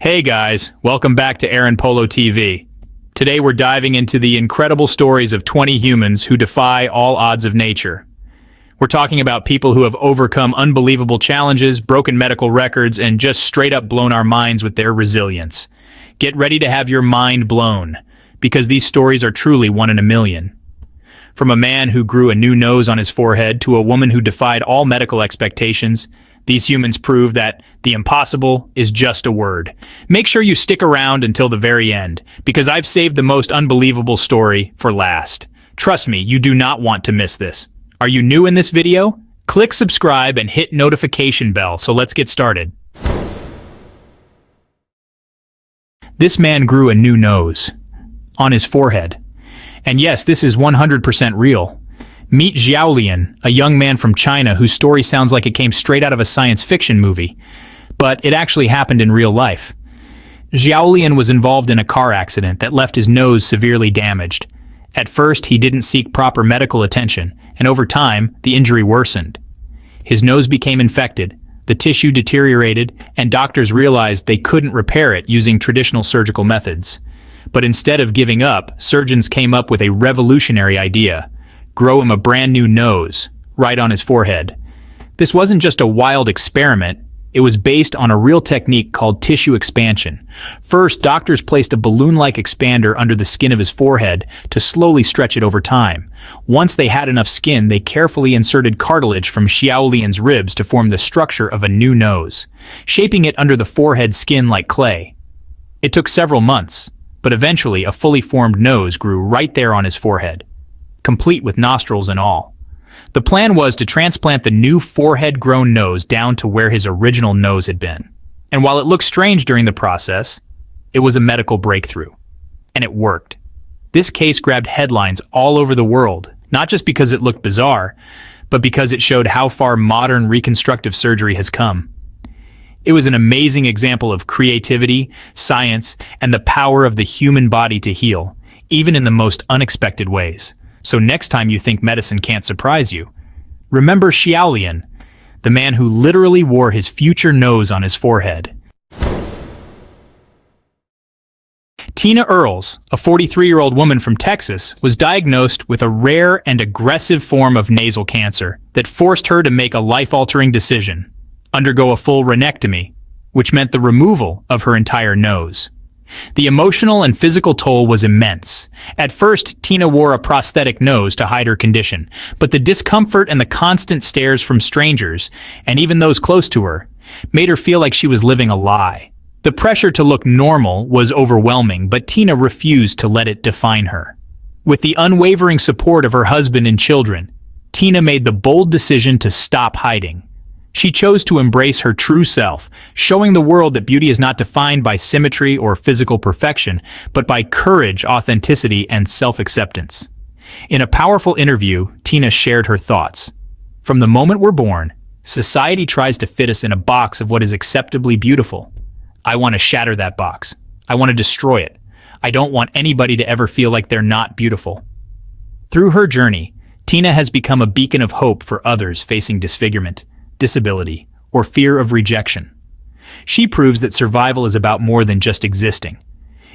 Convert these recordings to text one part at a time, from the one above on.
Hey guys, welcome back to Aaron Polo TV. Today we're diving into the incredible stories of 20 humans who defy all odds of nature. We're talking about people who have overcome unbelievable challenges, broken medical records, and just straight up blown our minds with their resilience. Get ready to have your mind blown, because these stories are truly one in a million. From a man who grew a new nose on his forehead to a woman who defied all medical expectations, these humans prove that the impossible is just a word. Make sure you stick around until the very end, because I've saved the most unbelievable story for last. Trust me, you do not want to miss this. Are you new in this video? Click subscribe and hit notification bell, so let's get started. This man grew a new nose on his forehead. And yes, this is 100% real. Meet Xiaolian, a young man from China whose story sounds like it came straight out of a science fiction movie, but it actually happened in real life. Xiaolian was involved in a car accident that left his nose severely damaged. At first, he didn't seek proper medical attention, and over time, the injury worsened. His nose became infected, the tissue deteriorated, and doctors realized they couldn't repair it using traditional surgical methods. But instead of giving up, surgeons came up with a revolutionary idea: grow him a brand new nose, right on his forehead. This wasn't just a wild experiment, it was based on a real technique called tissue expansion. First, doctors placed a balloon-like expander under the skin of his forehead to slowly stretch it over time. Once they had enough skin, they carefully inserted cartilage from Xiaolian's ribs to form the structure of a new nose, shaping it under the forehead skin like clay. It took several months, but eventually a fully formed nose grew right there on his forehead, complete with nostrils and all. The plan was to transplant the new forehead-grown nose down to where his original nose had been. And while it looked strange during the process, it was a medical breakthrough. And it worked. This case grabbed headlines all over the world, not just because it looked bizarre, but because it showed how far modern reconstructive surgery has come. It was an amazing example of creativity, science, and the power of the human body to heal, even in the most unexpected ways. So next time you think medicine can't surprise you, remember Xiaolian, the man who literally wore his future nose on his forehead. Tina Earles, a 43-year-old woman from Texas, was diagnosed with a rare and aggressive form of nasal cancer that forced her to make a life-altering decision: undergo a full rhinectomy, which meant the removal of her entire nose. The emotional and physical toll was immense. At first, Tina wore a prosthetic nose to hide her condition, but the discomfort and the constant stares from strangers, and even those close to her, made her feel like she was living a lie. The pressure to look normal was overwhelming, but Tina refused to let it define her. With the unwavering support of her husband and children, Tina made the bold decision to stop hiding. She chose to embrace her true self, showing the world that beauty is not defined by symmetry or physical perfection, but by courage, authenticity, and self-acceptance. In a powerful interview, Tina shared her thoughts. From the moment we're born, society tries to fit us in a box of what is acceptably beautiful. I want to shatter that box. I want to destroy it. I don't want anybody to ever feel like they're not beautiful. Through her journey, Tina has become a beacon of hope for others facing disfigurement, disability, or fear of rejection. She proves that survival is about more than just existing.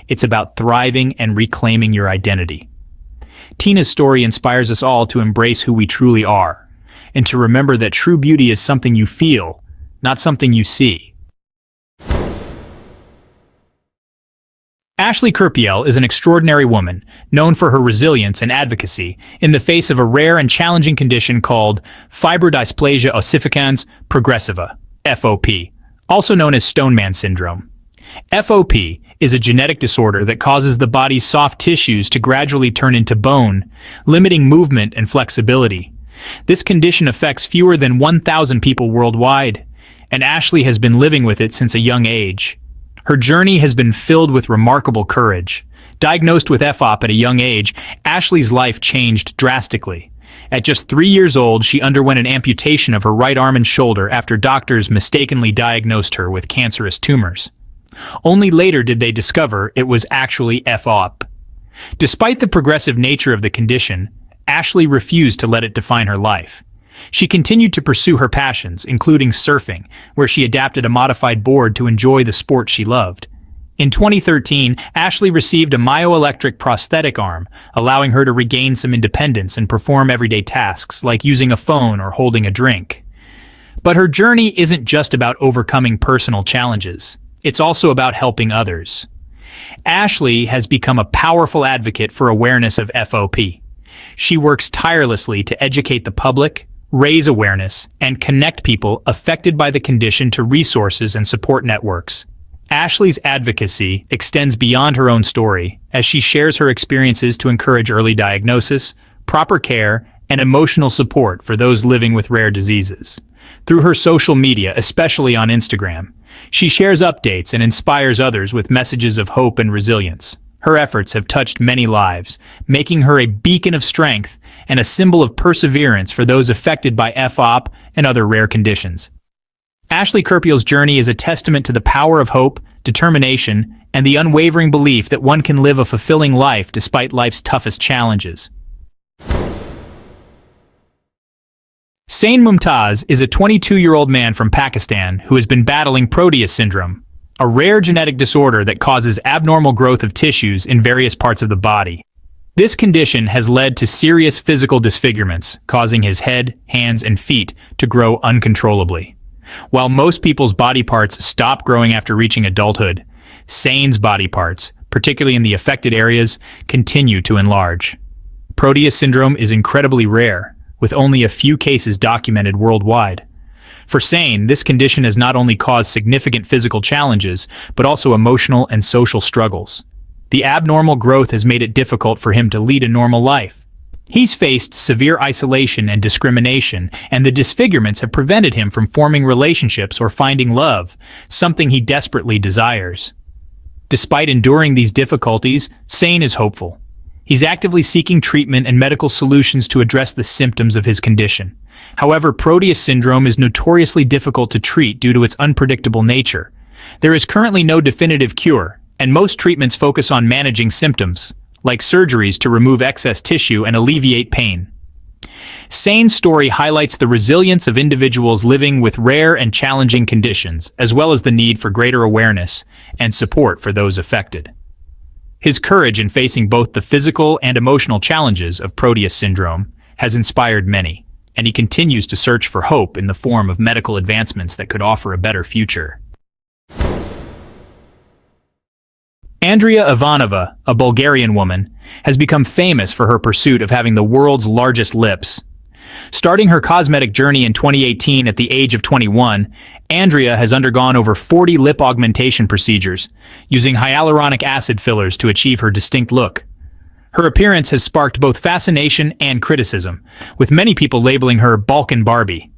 It's about thriving and reclaiming your identity. Tina's story inspires us all to embrace who we truly are, and to remember that true beauty is something you feel, not something you see. Ashley Kerpiel is an extraordinary woman, known for her resilience and advocacy in the face of a rare and challenging condition called fibrodysplasia ossificans progressiva, FOP, also known as Stoneman syndrome. FOP is a genetic disorder that causes the body's soft tissues to gradually turn into bone, limiting movement and flexibility. This condition affects fewer than 1,000 people worldwide, and Ashley has been living with it since a young age. Her journey has been filled with remarkable courage. Diagnosed with FOP at a young age, Ashley's life changed drastically. At just 3 years old, she underwent an amputation of her right arm and shoulder after doctors mistakenly diagnosed her with cancerous tumors. Only later did they discover it was actually FOP. Despite the progressive nature of the condition, Ashley refused to let it define her life. She continued to pursue her passions, including surfing, where she adapted a modified board to enjoy the sport she loved. In 2013, Ashley received a myoelectric prosthetic arm, allowing her to regain some independence and perform everyday tasks like using a phone or holding a drink. But her journey isn't just about overcoming personal challenges. It's also about helping others. Ashley has become a powerful advocate for awareness of FOP. She works tirelessly to educate the public, raise awareness, and connect people affected by the condition to resources and support networks. Ashley's advocacy extends beyond her own story as she shares her experiences to encourage early diagnosis, proper care, and emotional support for those living with rare diseases. Through her social media, especially on Instagram, she shares updates and inspires others with messages of hope and resilience. Her efforts have touched many lives, making her a beacon of strength and a symbol of perseverance for those affected by FOP and other rare conditions. Ashley Kerpiel's journey is a testament to the power of hope, determination, and the unwavering belief that one can live a fulfilling life despite life's toughest challenges. Sain Mumtaz is a 22-year-old man from Pakistan who has been battling Proteus syndrome, a rare genetic disorder that causes abnormal growth of tissues in various parts of the body. This condition has led to serious physical disfigurements, causing his head, hands, and feet to grow uncontrollably. While most people's body parts stop growing after reaching adulthood, Sain's body parts, particularly in the affected areas, continue to enlarge. Proteus syndrome is incredibly rare, with only a few cases documented worldwide. For Sain, this condition has not only caused significant physical challenges, but also emotional and social struggles. The abnormal growth has made it difficult for him to lead a normal life. He's faced severe isolation and discrimination, and the disfigurements have prevented him from forming relationships or finding love, something he desperately desires. Despite enduring these difficulties, Sain is hopeful. He's actively seeking treatment and medical solutions to address the symptoms of his condition. However, Proteus syndrome is notoriously difficult to treat due to its unpredictable nature. There is currently no definitive cure, and most treatments focus on managing symptoms, like surgeries to remove excess tissue and alleviate pain. Sain's story highlights the resilience of individuals living with rare and challenging conditions, as well as the need for greater awareness and support for those affected. His courage in facing both the physical and emotional challenges of Proteus syndrome has inspired many, and he continues to search for hope in the form of medical advancements that could offer a better future. Andrea Ivanova, a Bulgarian woman, has become famous for her pursuit of having the world's largest lips. Starting her cosmetic journey in 2018 at the age of 21, Andrea has undergone over 40 lip augmentation procedures, using hyaluronic acid fillers to achieve her distinct look. Her appearance has sparked both fascination and criticism, with many people labeling her Balkan Barbie.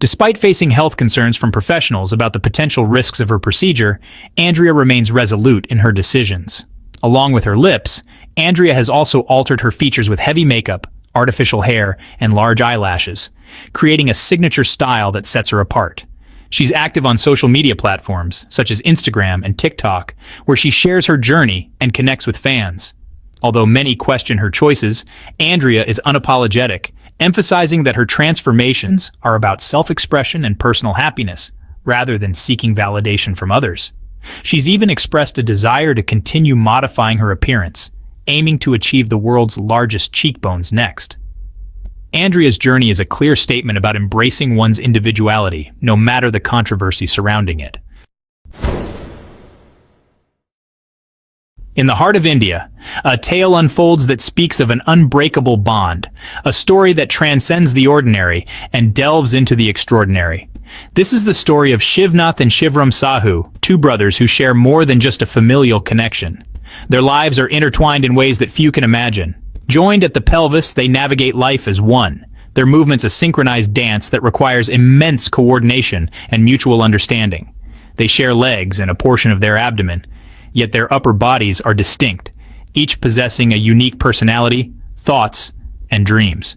Despite facing health concerns from professionals about the potential risks of her procedure, Andrea remains resolute in her decisions. Along with her lips, Andrea has also altered her features with heavy makeup, artificial hair, and large eyelashes, creating a signature style that sets her apart. She's active on social media platforms, such as Instagram and TikTok, where she shares her journey and connects with fans. Although many question her choices, Andrea is unapologetic, emphasizing that her transformations are about self-expression and personal happiness, rather than seeking validation from others. She's even expressed a desire to continue modifying her appearance, aiming to achieve the world's largest cheekbones next. Andrea's journey is a clear statement about embracing one's individuality, no matter the controversy surrounding it. In the heart of India, a tale unfolds that speaks of an unbreakable bond, a story that transcends the ordinary and delves into the extraordinary. This is the story of Shivnath and Shivram Sahu, two brothers who share more than just a familial connection. Their lives are intertwined in ways that few can imagine. Joined at the pelvis, they navigate life as one. Their movements a synchronized dance that requires immense coordination and mutual understanding. They share legs and a portion of their abdomen, yet their upper bodies are distinct, each possessing a unique personality, thoughts, and dreams.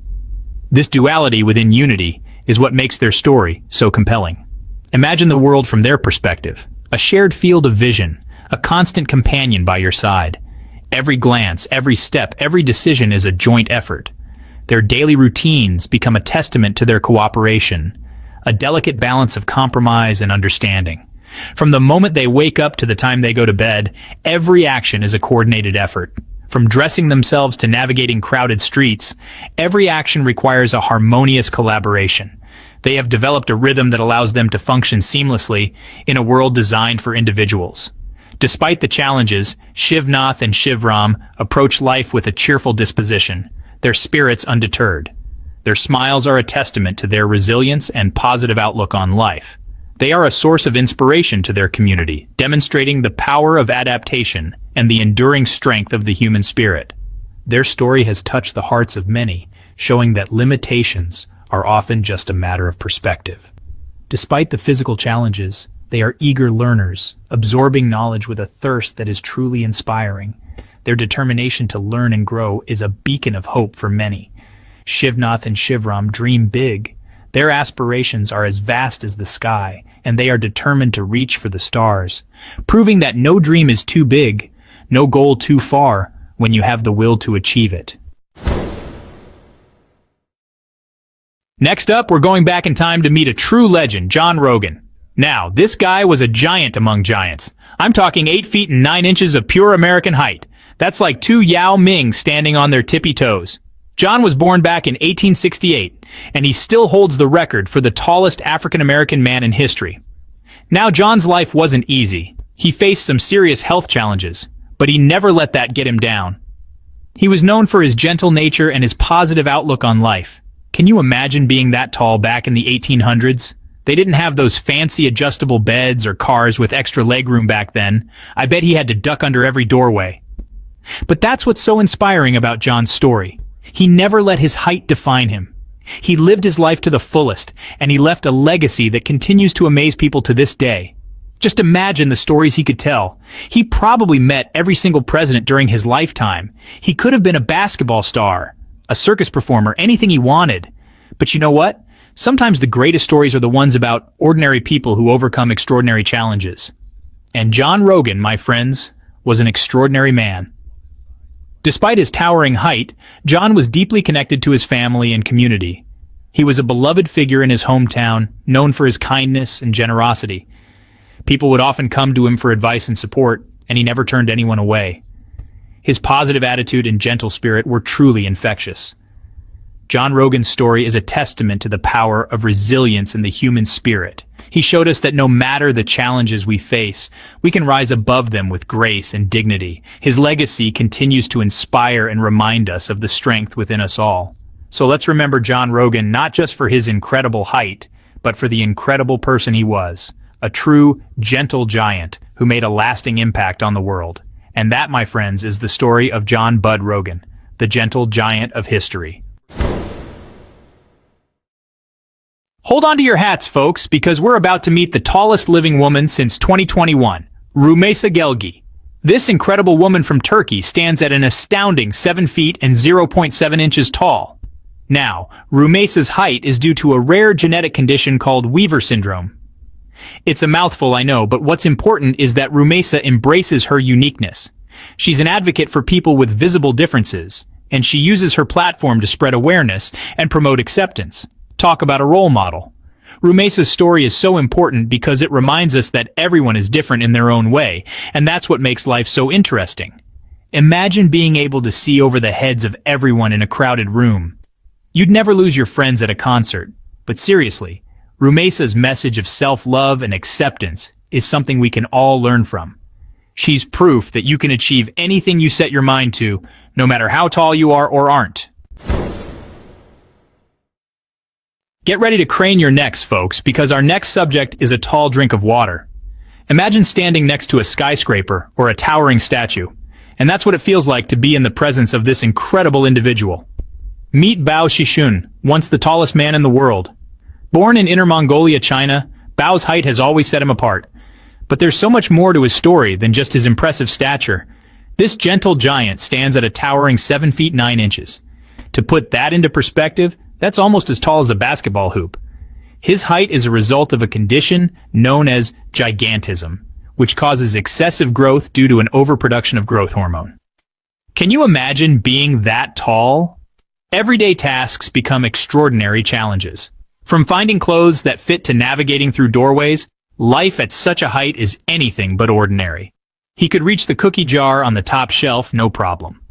This duality within unity is what makes their story so compelling. Imagine the world from their perspective, a shared field of vision, a constant companion by your side. Every glance, every step, every decision is a joint effort. Their daily routines become a testament to their cooperation, a delicate balance of compromise and understanding. From the moment they wake up to the time they go to bed, every action is a coordinated effort. From dressing themselves to navigating crowded streets, every action requires a harmonious collaboration. They have developed a rhythm that allows them to function seamlessly in a world designed for individuals. Despite the challenges, Shivnath and Shivram approach life with a cheerful disposition, their spirits undeterred. Their smiles are a testament to their resilience and positive outlook on life. They are a source of inspiration to their community, demonstrating the power of adaptation and the enduring strength of the human spirit. Their story has touched the hearts of many, showing that limitations are often just a matter of perspective. Despite the physical challenges, they are eager learners, absorbing knowledge with a thirst that is truly inspiring. Their determination to learn and grow is a beacon of hope for many. Shivnath and Shivram dream big. Their aspirations are as vast as the sky, and they are determined to reach for the stars, proving that no dream is too big, no goal too far, when you have the will to achieve it. Next up, we're going back in time to meet a true legend, John Rogan. Now, this guy was a giant among giants. I'm talking 8 feet and 9 inches of pure American height. That's like 2 Yao Ming standing on their tippy toes. John was born back in 1868, and he still holds the record for the tallest African-American man in history. Now, John's life wasn't easy. He faced some serious health challenges, but he never let that get him down. He was known for his gentle nature and his positive outlook on life. Can you imagine being that tall back in the 1800s? They didn't have those fancy adjustable beds or cars with extra legroom back then. I bet he had to duck under every doorway. But that's what's so inspiring about John's story. He never let his height define him. He lived his life to the fullest, and he left a legacy that continues to amaze people to this day. Just imagine the stories he could tell. He probably met every single president during his lifetime. He could have been a basketball star, a circus performer, anything he wanted. But you know what? Sometimes the greatest stories are the ones about ordinary people who overcome extraordinary challenges. And John Rogan, my friends, was an extraordinary man. Despite his towering height, John was deeply connected to his family and community. He was a beloved figure in his hometown, known for his kindness and generosity. People would often come to him for advice and support, and he never turned anyone away. His positive attitude and gentle spirit were truly infectious. John Rogan's story is a testament to the power of resilience in the human spirit. He showed us that no matter the challenges we face, we can rise above them with grace and dignity. His legacy continues to inspire and remind us of the strength within us all. So let's remember John Rogan not just for his incredible height, but for the incredible person he was. A true, gentle giant who made a lasting impact on the world. And that, my friends, is the story of John Bud Rogan, the gentle giant of history. Hold on to your hats, folks, because we're about to meet the tallest living woman since 2021, Romea Gelgi. This incredible woman from Turkey stands at an astounding 7 feet and 0.7 inches tall. Now, Romea's height is due to a rare genetic condition called Weaver syndrome. It's a mouthful, I know, but what's important is that Romea embraces her uniqueness. She's an advocate for people with visible differences, and she uses her platform to spread awareness and promote acceptance. Talk about a role model. Romea's story is so important because it reminds us that everyone is different in their own way, and that's what makes life so interesting. Imagine being able to see over the heads of everyone in a crowded room. You'd never lose your friends at a concert, but seriously, Romea's message of self-love and acceptance is something we can all learn from. She's proof that you can achieve anything you set your mind to, no matter how tall you are or aren't. Get ready to crane your necks, folks, because our next subject is a tall drink of water. Imagine standing next to a skyscraper or a towering statue, and that's what it feels like to be in the presence of this incredible individual. Meet Bao Shishun, once the tallest man in the world. Born in Inner Mongolia, China, Bao's height has always set him apart. But there's so much more to his story than just his impressive stature. This gentle giant stands at a towering 7 feet 9 inches. To put that into perspective, that's almost as tall as a basketball hoop. His height is a result of a condition known as gigantism, which causes excessive growth due to an overproduction of growth hormone. Can you imagine being that tall? Everyday tasks become extraordinary challenges. From finding clothes that fit to navigating through doorways, Life at such a height is anything but ordinary. He could reach the cookie jar on the top shelf, no problem.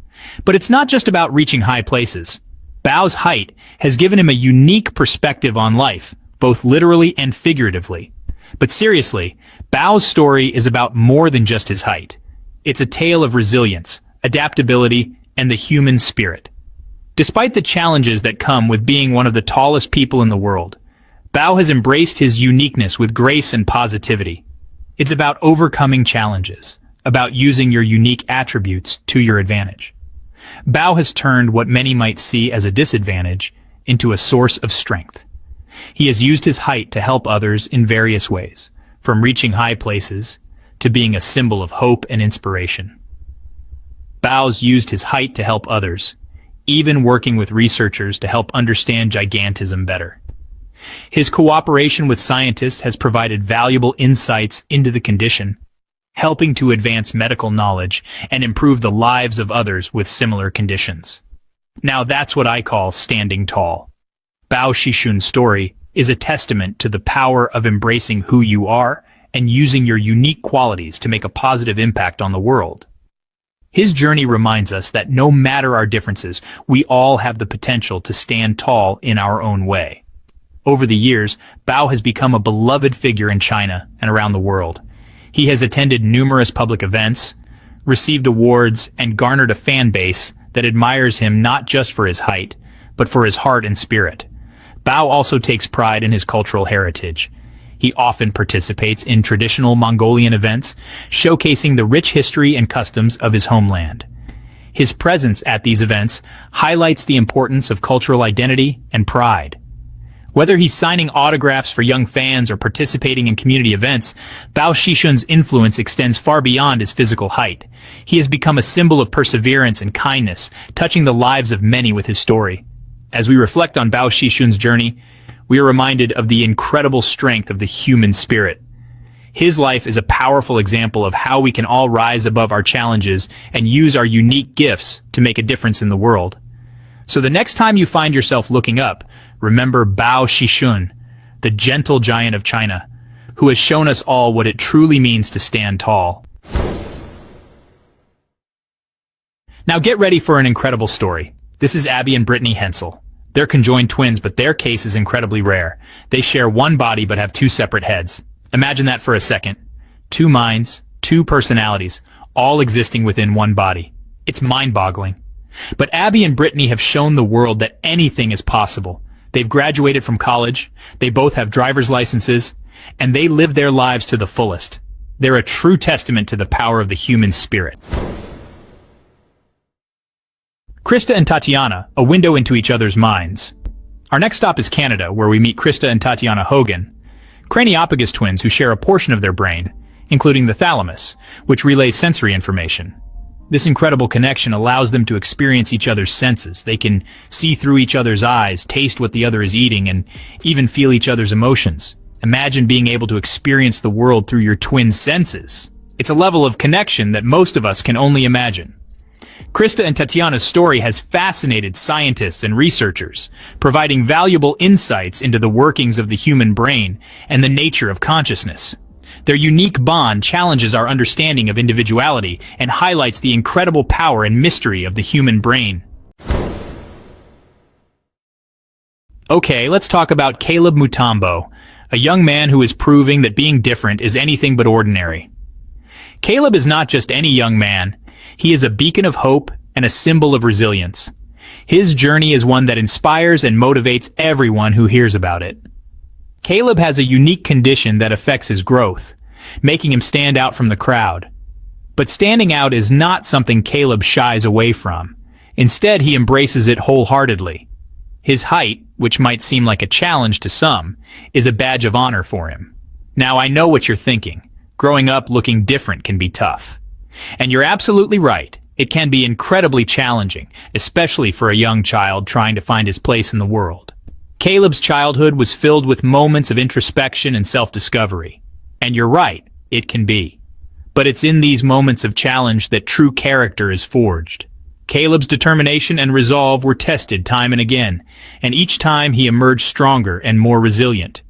But it's not just about reaching high places. Bao's height has given him a unique perspective on life, both literally and figuratively. But seriously, Bao's story is about more than just his height. It's a tale of resilience, adaptability, and the human spirit. Despite the challenges that come with being one of the tallest people in the world, Bao has embraced his uniqueness with grace and positivity. It's about overcoming challenges, about using your unique attributes to your advantage. Bao has turned what many might see as a disadvantage into a source of strength. He has used his height to help others in various ways, from reaching high places to being a symbol of hope and inspiration. Bao's used his height to help others, even working with researchers to help understand gigantism better. His cooperation with scientists has provided valuable insights into the condition, helping to advance medical knowledge and improve the lives of others with similar conditions. Now that's what I call standing tall. Bao Shishun's story is a testament to the power of embracing who you are and using your unique qualities to make a positive impact on the world. His journey reminds us that no matter our differences, we all have the potential to stand tall in our own way. Over the years, Bao has become a beloved figure in China and around the world. He has attended numerous public events, received awards, and garnered a fan base that admires him not just for his height, but for his heart and spirit. Bao also takes pride in his cultural heritage. He often participates in traditional Mongolian events, showcasing the rich history and customs of his homeland. His presence at these events highlights the importance of cultural identity and pride. Whether he's signing autographs for young fans or participating in community events, Bao Shishun's influence extends far beyond his physical height. He has become a symbol of perseverance and kindness, touching the lives of many with his story. As we reflect on Bao Shishun's journey, we are reminded of the incredible strength of the human spirit. His life is a powerful example of how we can all rise above our challenges and use our unique gifts to make a difference in the world. So the next time you find yourself looking up, remember Bao Shishun, the gentle giant of China, who has shown us all what it truly means to stand tall. Now get ready for an incredible story. This is Abby and Brittany Hensel. They're conjoined twins, but their case is incredibly rare. They share one body but have two separate heads. Imagine that for a second. Two minds, two personalities, all existing within one body. It's mind-boggling. But Abby and Brittany have shown the world that anything is possible. They've graduated from college, they both have driver's licenses, and they live their lives to the fullest. They're a true testament to the power of the human spirit. Christa and Tatiana, a window into each other's minds. Our next stop is Canada, where we meet Christa and Tatiana Hogan, craniopagus twins who share a portion of their brain, including the thalamus, which relays sensory information. This incredible connection allows them to experience each other's senses. They can see through each other's eyes, taste what the other is eating, and even feel each other's emotions. Imagine being able to experience the world through your twin senses. It's a level of connection that most of us can only imagine. Christa and Tatiana's story has fascinated scientists and researchers, providing valuable insights into the workings of the human brain and the nature of consciousness. Their unique bond challenges our understanding of individuality and highlights the incredible power and mystery of the human brain. Okay, let's talk about Caleb Mutambbo, a young man who is proving that being different is anything but ordinary. Caleb is not just any young man. He is a beacon of hope and a symbol of resilience. His journey is one that inspires and motivates everyone who hears about it. Caleb has a unique condition that affects his growth, making him stand out from the crowd. But standing out is not something Caleb shies away from. Instead, he embraces it wholeheartedly. His height, which might seem like a challenge to some, is a badge of honor for him. Now, I know what you're thinking. Growing up looking different can be tough. And you're absolutely right. It can be incredibly challenging, especially for a young child trying to find his place in the world. Caleb's childhood was filled with moments of introspection and self-discovery. And you're right, it can be. But it's in these moments of challenge that true character is forged. Caleb's determination and resolve were tested time and again, and each time he emerged stronger and more resilient.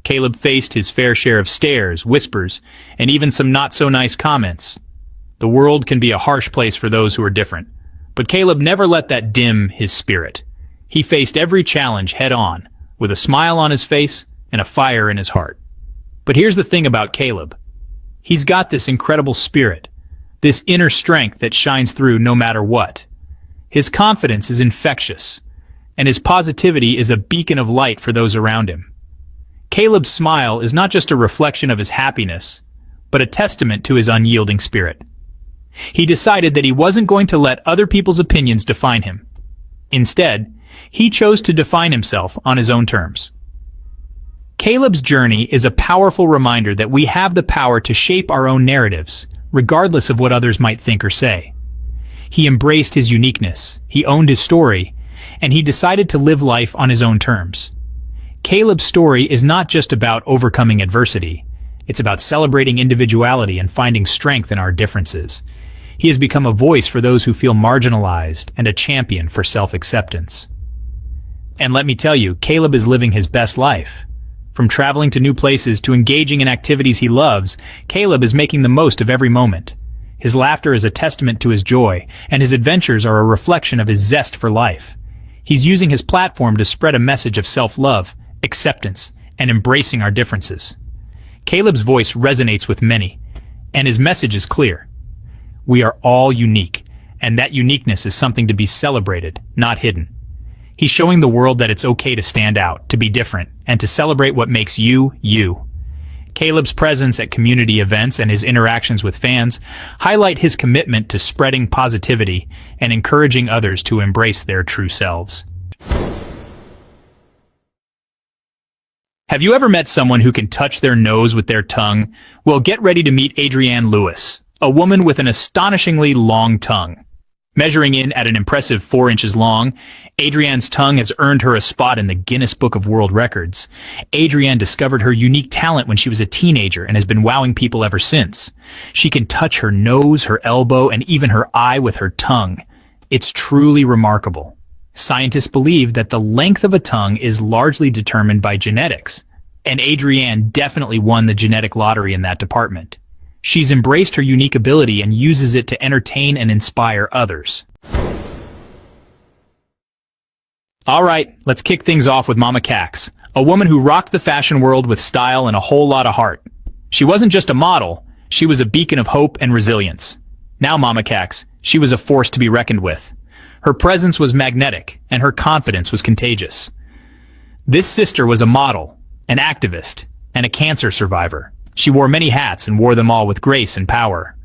Caleb faced his fair share of stares, whispers, and even some not-so-nice comments. The world can be a harsh place for those who are different, but Caleb never let that dim his spirit. He faced every challenge head-on, with a smile on his face and a fire in his heart. But here's the thing about Caleb. He's got this incredible spirit, this inner strength that shines through no matter what. His confidence is infectious, and his positivity is a beacon of light for those around him. Caleb's smile is not just a reflection of his happiness, but a testament to his unyielding spirit. He decided that he wasn't going to let other people's opinions define him. Instead, he chose to define himself on his own terms. Caleb's journey is a powerful reminder that we have the power to shape our own narratives, regardless of what others might think or say. He embraced his uniqueness, he owned his story, and he decided to live life on his own terms. Caleb's story is not just about overcoming adversity. It's about celebrating individuality and finding strength in our differences. He has become a voice for those who feel marginalized and a champion for self-acceptance. And let me tell you, Caleb is living his best life. From traveling to new places to engaging in activities he loves, Caleb is making the most of every moment. His laughter is a testament to his joy, and his adventures are a reflection of his zest for life. He's using his platform to spread a message of self-love, acceptance, and embracing our differences. Caleb's voice resonates with many, and his message is clear. We are all unique, and that uniqueness is something to be celebrated, not hidden. He's showing the world that it's okay to stand out, to be different, and to celebrate what makes you, you. Caleb's presence at community events and his interactions with fans highlight his commitment to spreading positivity and encouraging others to embrace their true selves. Have you ever met someone who can touch their nose with their tongue? Well, get ready to meet Adrienne Lewis, a woman with an astonishingly long tongue. Measuring in at an impressive 4 inches long, Adrienne's tongue has earned her a spot in the Guinness Book of World Records. Adrienne discovered her unique talent when she was a teenager and has been wowing people ever since. She can touch her nose, her elbow, and even her eye with her tongue. It's truly remarkable. Scientists believe that the length of a tongue is largely determined by genetics, and Adrienne definitely won the genetic lottery in that department. She's embraced her unique ability and uses it to entertain and inspire others. Alright, let's kick things off with Mama Cax, a woman who rocked the fashion world with style and a whole lot of heart. She wasn't just a model, she was a beacon of hope and resilience. Now Mama Cax, she was a force to be reckoned with. Her presence was magnetic, and her confidence was contagious. This sister was a model, an activist, and a cancer survivor. She wore many hats and wore them all with grace and power.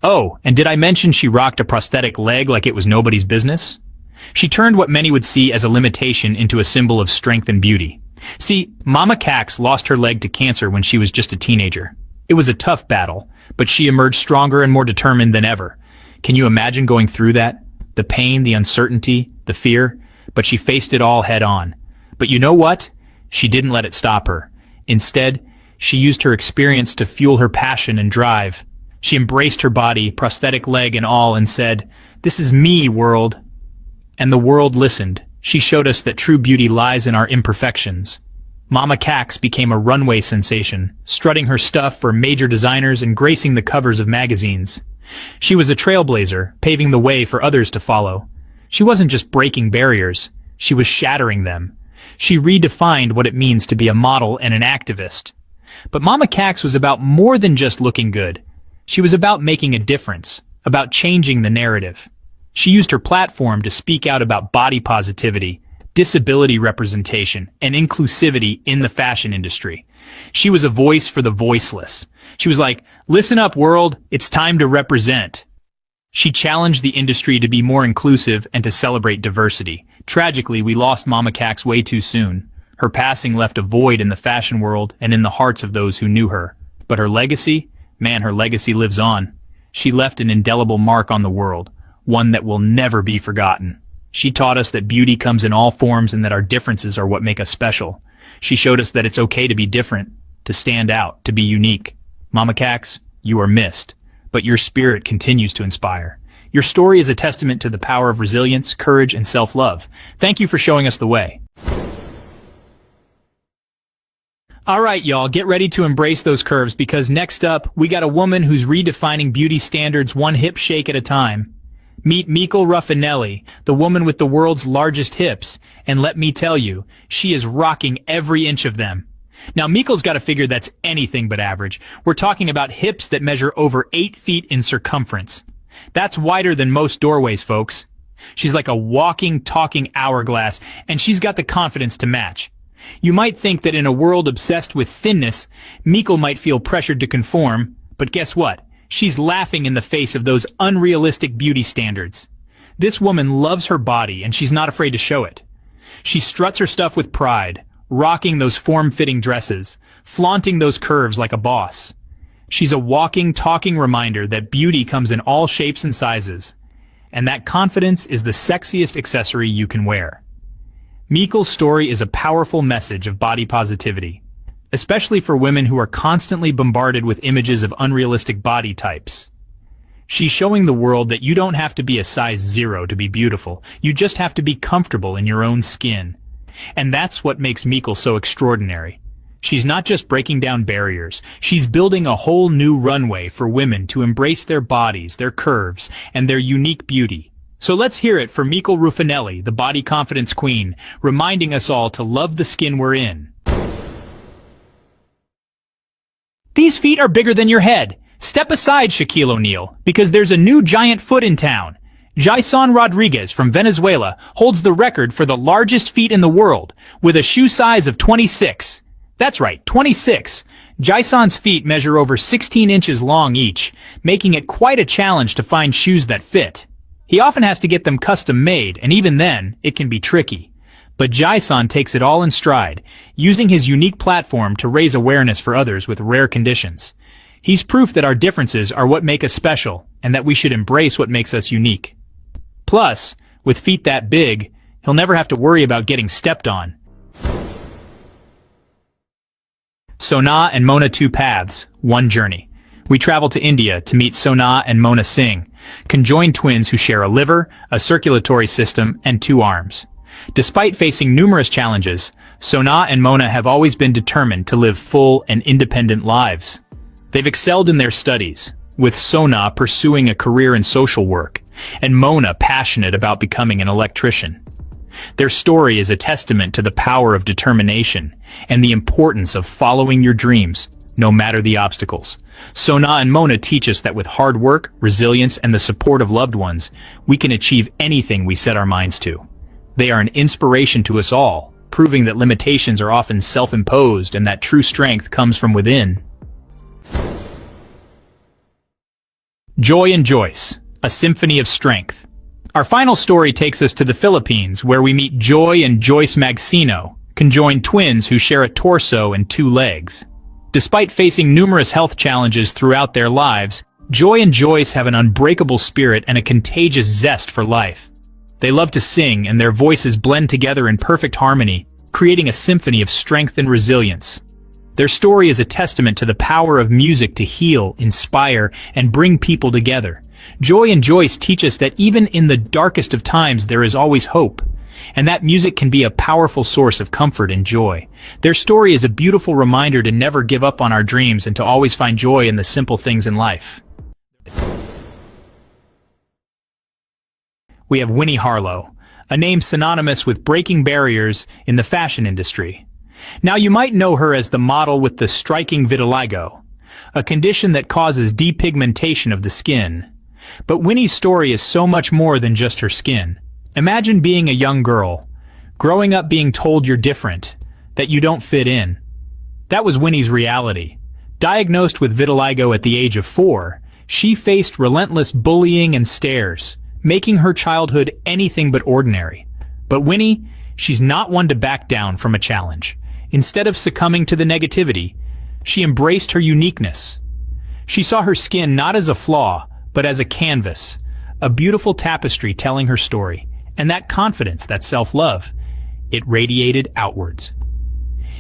Oh, and did I mention she rocked a prosthetic leg like it was nobody's business? She turned what many would see as a limitation into a symbol of strength and beauty. See, Mama Cax lost her leg to cancer when she was just a teenager. It was a tough battle, but she emerged stronger and more determined than ever. Can you imagine going through that? The pain, the uncertainty, the fear, but she faced it all head on. But you know what? She didn't let it stop her. Instead, she used her experience to fuel her passion and drive. She embraced her body, prosthetic leg and all, and said, "This is me, world." And the world listened. She showed us that true beauty lies in our imperfections. Mama Cax became a runway sensation, strutting her stuff for major designers and gracing the covers of magazines. She was a trailblazer, paving the way for others to follow. She wasn't just breaking barriers, she was shattering them. She redefined what it means to be a model and an activist. But Mama Cax was about more than just looking good. She was about making a difference, about changing the narrative. She used her platform to speak out about body positivity, disability representation, and inclusivity in the fashion industry. She was a voice for the voiceless. She was like, "Listen up, world, it's time to represent." She challenged the industry to be more inclusive and to celebrate diversity. Tragically, we lost Mama Cax way too soon. Her passing left a void in the fashion world and in the hearts of those who knew her. But her legacy? Man, her legacy lives on. She left an indelible mark on the world, one that will never be forgotten. She taught us that beauty comes in all forms and that our differences are what make us special. She showed us that it's okay to be different, to stand out, to be unique. Mama Cax, you are missed, but your spirit continues to inspire. Your story is a testament to the power of resilience, courage, and self-love. Thank you for showing us the way. Alright y'all, get ready to embrace those curves because next up, we got a woman who's redefining beauty standards one hip shake at a time. Meet Mikkel Raffinelli, the woman with the world's largest hips, and let me tell you, she is rocking every inch of them. Now Mikkel's got a figure that's anything but average. We're talking about hips that measure over 8 feet in circumference. That's wider than most doorways, folks. She's like a walking, talking hourglass, and she's got the confidence to match. You might think that in a world obsessed with thinness, Mikkel might feel pressured to conform, but guess what? She's laughing in the face of those unrealistic beauty standards. This woman loves her body and she's not afraid to show it. She struts her stuff with pride, rocking those form-fitting dresses, flaunting those curves like a boss. She's a walking, talking reminder that beauty comes in all shapes and sizes, and that confidence is the sexiest accessory you can wear. Mikkel's story is a powerful message of body positivity, especially for women who are constantly bombarded with images of unrealistic body types. She's showing the world that you don't have to be a size 0 to be beautiful, you just have to be comfortable in your own skin. And that's what makes Mikkel so extraordinary. She's not just breaking down barriers, she's building a whole new runway for women to embrace their bodies, their curves, and their unique beauty. So let's hear it for Mikkel Raffinelli, the body confidence queen, reminding us all to love the skin we're in. These feet are bigger than your head. Step aside, Shaquille O'Neal, because there's a new giant foot in town. Jason Rodriguez from Venezuela holds the record for the largest feet in the world, with a shoe size of 26. That's right, 26. Jason's feet measure over 16 inches long each, making it quite a challenge to find shoes that fit. He often has to get them custom made, and even then, it can be tricky. But Jason takes it all in stride, using his unique platform to raise awareness for others with rare conditions. He's proof that our differences are what make us special, and that we should embrace what makes us unique. Plus, with feet that big, he'll never have to worry about getting stepped on. Sona and Mona, 2 paths, 1 journey. We travel to India to meet Sona and Mona Singh, conjoined twins who share a liver, a circulatory system, and 2 arms. Despite facing numerous challenges, Sona and Mona have always been determined to live full and independent lives. They've excelled in their studies, with Sona pursuing a career in social work, and Mona passionate about becoming an electrician. Their story is a testament to the power of determination and the importance of following your dreams, no matter the obstacles. Sona and Mona teach us that with hard work, resilience, and the support of loved ones, we can achieve anything we set our minds to. They are an inspiration to us all, proving that limitations are often self-imposed and that true strength comes from within. Joy and Joyce, a symphony of strength. Our final story takes us to the Philippines, where we meet Joy and Joyce Magsino, conjoined twins who share a torso and 2 legs. Despite facing numerous health challenges throughout their lives, Joy and Joyce have an unbreakable spirit and a contagious zest for life. They love to sing, and their voices blend together in perfect harmony, creating a symphony of strength and resilience. Their story is a testament to the power of music to heal, inspire, and bring people together. Joy and Joyce teach us that even in the darkest of times there is always hope, and that music can be a powerful source of comfort and joy. Their story is a beautiful reminder to never give up on our dreams and to always find joy in the simple things in life. We have Winnie Harlo, a name synonymous with breaking barriers in the fashion industry. Now you might know her as the model with the striking vitiligo, a condition that causes depigmentation of the skin. But Winnie's story is so much more than just her skin. Imagine being a young girl, growing up being told you're different, that you don't fit in. That was Winnie's reality. Diagnosed with vitiligo at the age of 4, she faced relentless bullying and stares, making her childhood anything but ordinary. But Winnie, she's not one to back down from a challenge. Instead of succumbing to the negativity, she embraced her uniqueness. She saw her skin not as a flaw, but as a canvas, a beautiful tapestry telling her story. And that confidence, that self-love, it radiated outwards.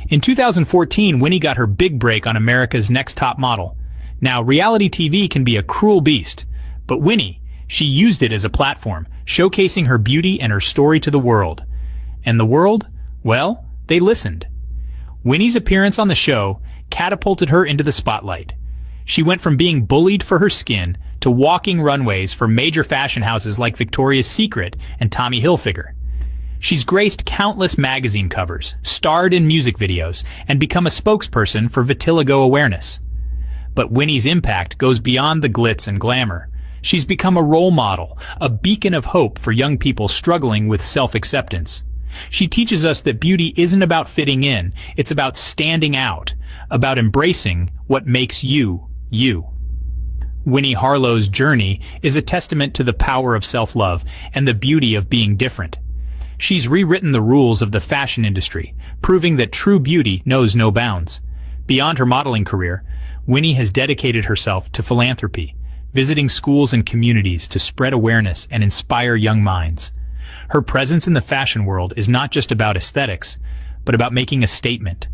In 2014, Winnie got her big break on America's Next Top Model. Now, reality TV can be a cruel beast, but Winnie, she used it as a platform, showcasing her beauty and her story to the world. And the world, well, they listened. Winnie's appearance on the show catapulted her into the spotlight. She went from being bullied for her skin to walking runways for major fashion houses like Victoria's Secret and Tommy Hilfiger. She's graced countless magazine covers, starred in music videos, and become a spokesperson for vitiligo awareness. But Winnie's impact goes beyond the glitz and glamour. She's become a role model, a beacon of hope for young people struggling with self-acceptance. She teaches us that beauty isn't about fitting in, it's about standing out, about embracing what makes you, you. Winnie Harlo's journey is a testament to the power of self-love and the beauty of being different. She's rewritten the rules of the fashion industry, proving that true beauty knows no bounds. Beyond her modeling career, Winnie has dedicated herself to philanthropy, visiting schools and communities to spread awareness and inspire young minds. Her presence in the fashion world is not just about aesthetics, but about making a statement,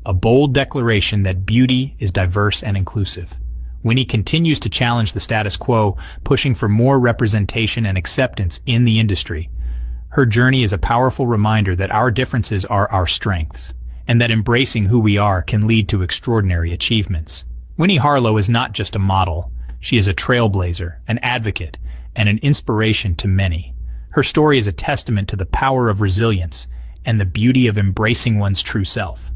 a bold declaration that beauty is diverse and inclusive. Winnie continues to challenge the status quo, pushing for more representation and acceptance in the industry. Her journey is a powerful reminder that our differences are our strengths, and that embracing who we are can lead to extraordinary achievements. Winnie Harlo is not just a model. She is a trailblazer, an advocate, and an inspiration to many. Her story is a testament to the power of resilience and the beauty of embracing one's true self.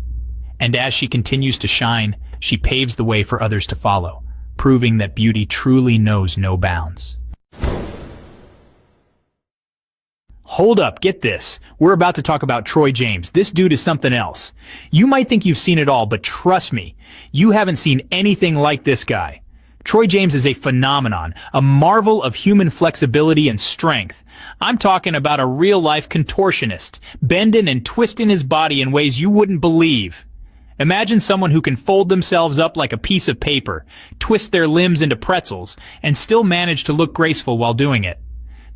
And as she continues to shine, she paves the way for others to follow, proving that beauty truly knows no bounds. Hold up, get this. We're about to talk about Troy James. This dude is something else. You might think you've seen it all, but trust me, you haven't seen anything like this guy. Troy James is a phenomenon, a marvel of human flexibility and strength. I'm talking about a real-life contortionist, bending and twisting his body in ways you wouldn't believe. Imagine someone who can fold themselves up like a piece of paper, twist their limbs into pretzels, and still manage to look graceful while doing it.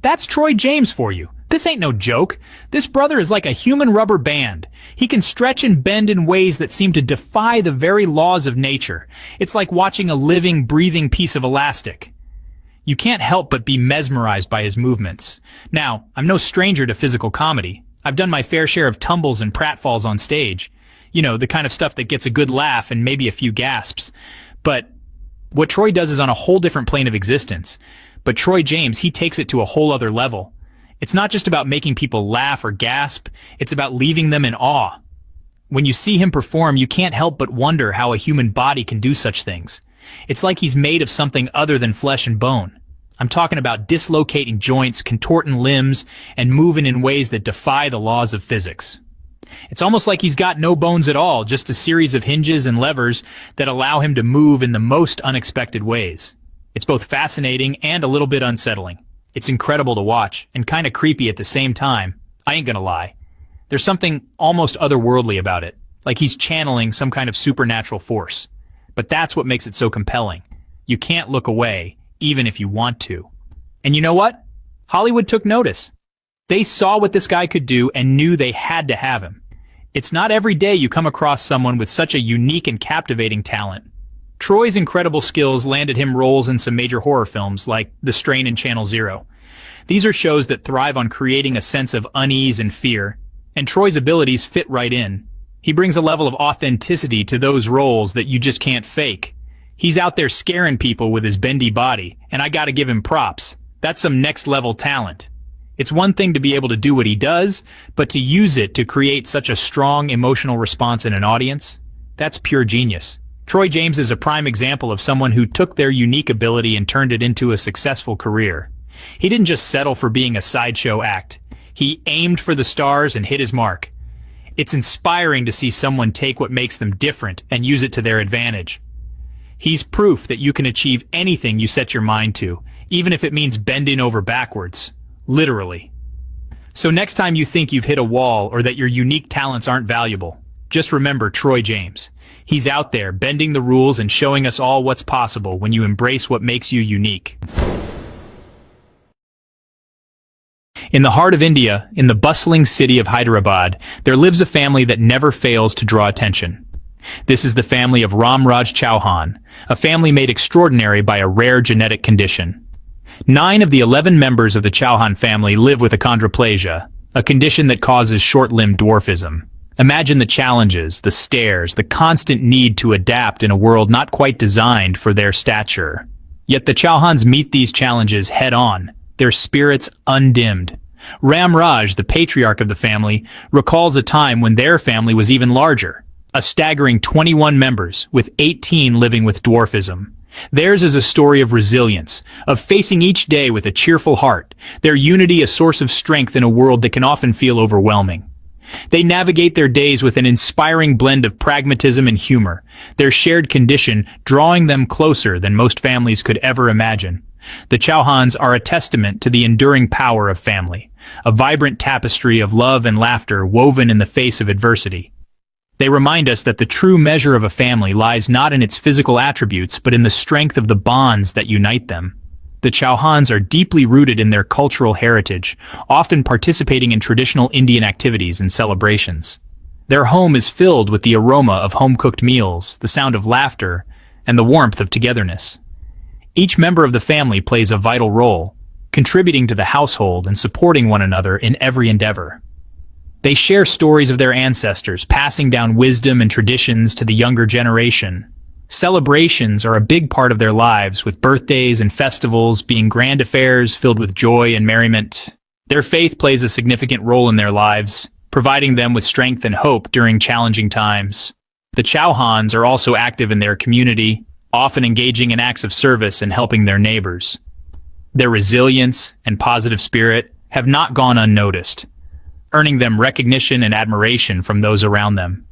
That's Troy James for you. This ain't no joke. This brother is like a human rubber band. He can stretch and bend in ways that seem to defy the very laws of nature. It's like watching a living, breathing piece of elastic. You can't help but be mesmerized by his movements. Now, I'm no stranger to physical comedy. I've done my fair share of tumbles and pratfalls on stage. You know, the kind of stuff that gets a good laugh and maybe a few gasps. But what Troy does is on a whole different plane of existence. But Troy James, he takes it to a whole other level. It's not just about making people laugh or gasp, it's about leaving them in awe. When you see him perform, you can't help but wonder how a human body can do such things. It's like he's made of something other than flesh and bone. I'm talking about dislocating joints, contorting limbs, and moving in ways that defy the laws of physics. It's almost like he's got no bones at all, just a series of hinges and levers that allow him to move in the most unexpected ways. It's both fascinating and a little bit unsettling. It's incredible to watch, and kind of creepy at the same time. I ain't gonna lie. There's something almost otherworldly about it, like he's channeling some kind of supernatural force. But that's what makes it so compelling. You can't look away, even if you want to. And you know what? Hollywood took notice. They saw what this guy could do and knew they had to have him. It's not every day you come across someone with such a unique and captivating talent. Troy's incredible skills landed him roles in some major horror films like The Strain and Channel Zero. These are shows that thrive on creating a sense of unease and fear, and Troy's abilities fit right in. He brings a level of authenticity to those roles that you just can't fake. He's out there scaring people with his bendy body, and I gotta give him props. That's some next-level talent. It's one thing to be able to do what he does, but to use it to create such a strong emotional response in an audience, that's pure genius. Troy James is a prime example of someone who took their unique ability and turned it into a successful career. He didn't just settle for being a sideshow act. He aimed for the stars and hit his mark. It's inspiring to see someone take what makes them different and use it to their advantage. He's proof that you can achieve anything you set your mind to, even if it means bending over backwards. Literally. So next time you think you've hit a wall or that your unique talents aren't valuable, just remember Troy James. He's out there bending the rules and showing us all what's possible when you embrace what makes you unique. In the heart of India, in the bustling city of Hyderabad, there lives a family that never fails to draw attention. This is the family of Raj Chowan, a family made extraordinary by a rare genetic condition. 9 of the 11 members of the Chowan family live with achondroplasia, a condition that causes short-limbed dwarfism. Imagine the challenges, the stares, the constant need to adapt in a world not quite designed for their stature. Yet the Chauhans meet these challenges head-on, their spirits undimmed. Ram Raj, the patriarch of the family, recalls a time when their family was even larger, a staggering 21 members, with 18 living with dwarfism. Theirs is a story of resilience, of facing each day with a cheerful heart, their unity a source of strength in a world that can often feel overwhelming. They navigate their days with an inspiring blend of pragmatism and humor, their shared condition drawing them closer than most families could ever imagine. The Chauhans are a testament to the enduring power of family, a vibrant tapestry of love and laughter woven in the face of adversity. They remind us that the true measure of a family lies not in its physical attributes but in the strength of the bonds that unite them. The Chauhans are deeply rooted in their cultural heritage, often participating in traditional Indian activities and celebrations. Their home is filled with the aroma of home-cooked meals, the sound of laughter, and the warmth of togetherness. Each member of the family plays a vital role, contributing to the household and supporting one another in every endeavor. They share stories of their ancestors, passing down wisdom and traditions to the younger generation. Celebrations are a big part of their lives, with birthdays and festivals being grand affairs filled with joy and merriment. Their faith plays a significant role in their lives, providing them with strength and hope during challenging times. The Chauhans are also active in their community, often engaging in acts of service and helping their neighbors. Their resilience and positive spirit have not gone unnoticed, earning them recognition and admiration from those around them.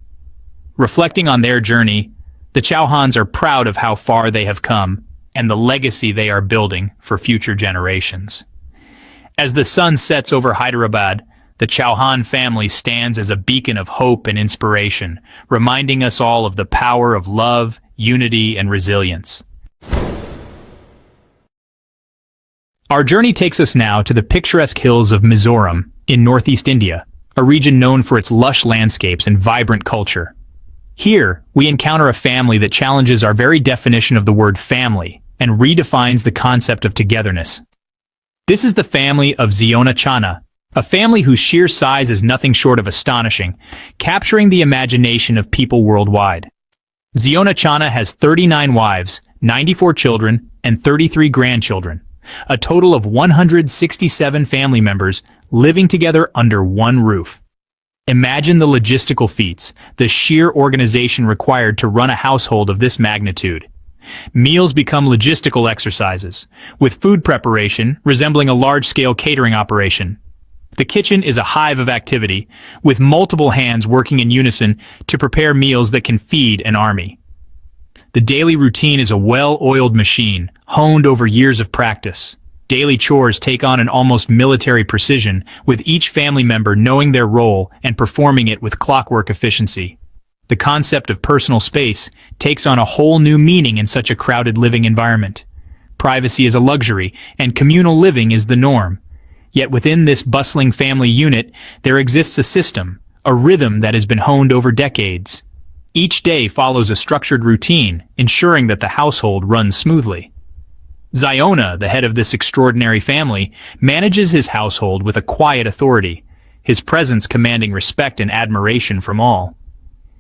Reflecting on their journey, the Chauhans are proud of how far they have come and the legacy they are building for future generations. As the sun sets over Hyderabad, the Chauhan family stands as a beacon of hope and inspiration, reminding us all of the power of love, unity, and resilience. Our journey takes us now to the picturesque hills of Mizoram in northeast India, a region known for its lush landscapes and vibrant culture. Here, we encounter a family that challenges our very definition of the word family and redefines the concept of togetherness. This is the family of Ziona Chana, a family whose sheer size is nothing short of astonishing, capturing the imagination of people worldwide. Ziona Chana has 39 wives, 94 children, and 33 grandchildren, a total of 167 family members living together under one roof. Imagine the logistical feats, the sheer organization required to run a household of this magnitude. Meals become logistical exercises, with food preparation resembling a large-scale catering operation. The kitchen is a hive of activity, with multiple hands working in unison to prepare meals that can feed an army. The daily routine is a well-oiled machine, honed over years of practice. Daily chores take on an almost military precision, with each family member knowing their role and performing it with clockwork efficiency. The concept of personal space takes on a whole new meaning in such a crowded living environment. Privacy is a luxury, and communal living is the norm. Yet within this bustling family unit, there exists a system, a rhythm that has been honed over decades. Each day follows a structured routine, ensuring that the household runs smoothly. Ziona, the head of this extraordinary family, manages his household with a quiet authority, his presence commanding respect and admiration from all.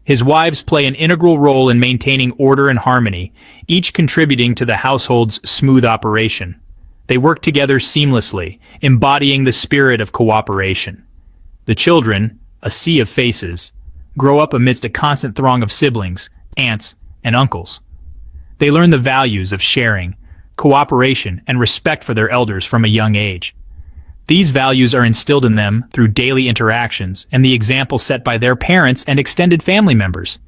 His wives play an integral role in maintaining order and harmony, each contributing to the household's smooth operation. They work together seamlessly, embodying the spirit of cooperation. The children, a sea of faces, grow up amidst a constant throng of siblings, aunts, and uncles. They learn the values of sharing, cooperation, and respect for their elders from a young age. These values are instilled in them through daily interactions and the example set by their parents and extended family members.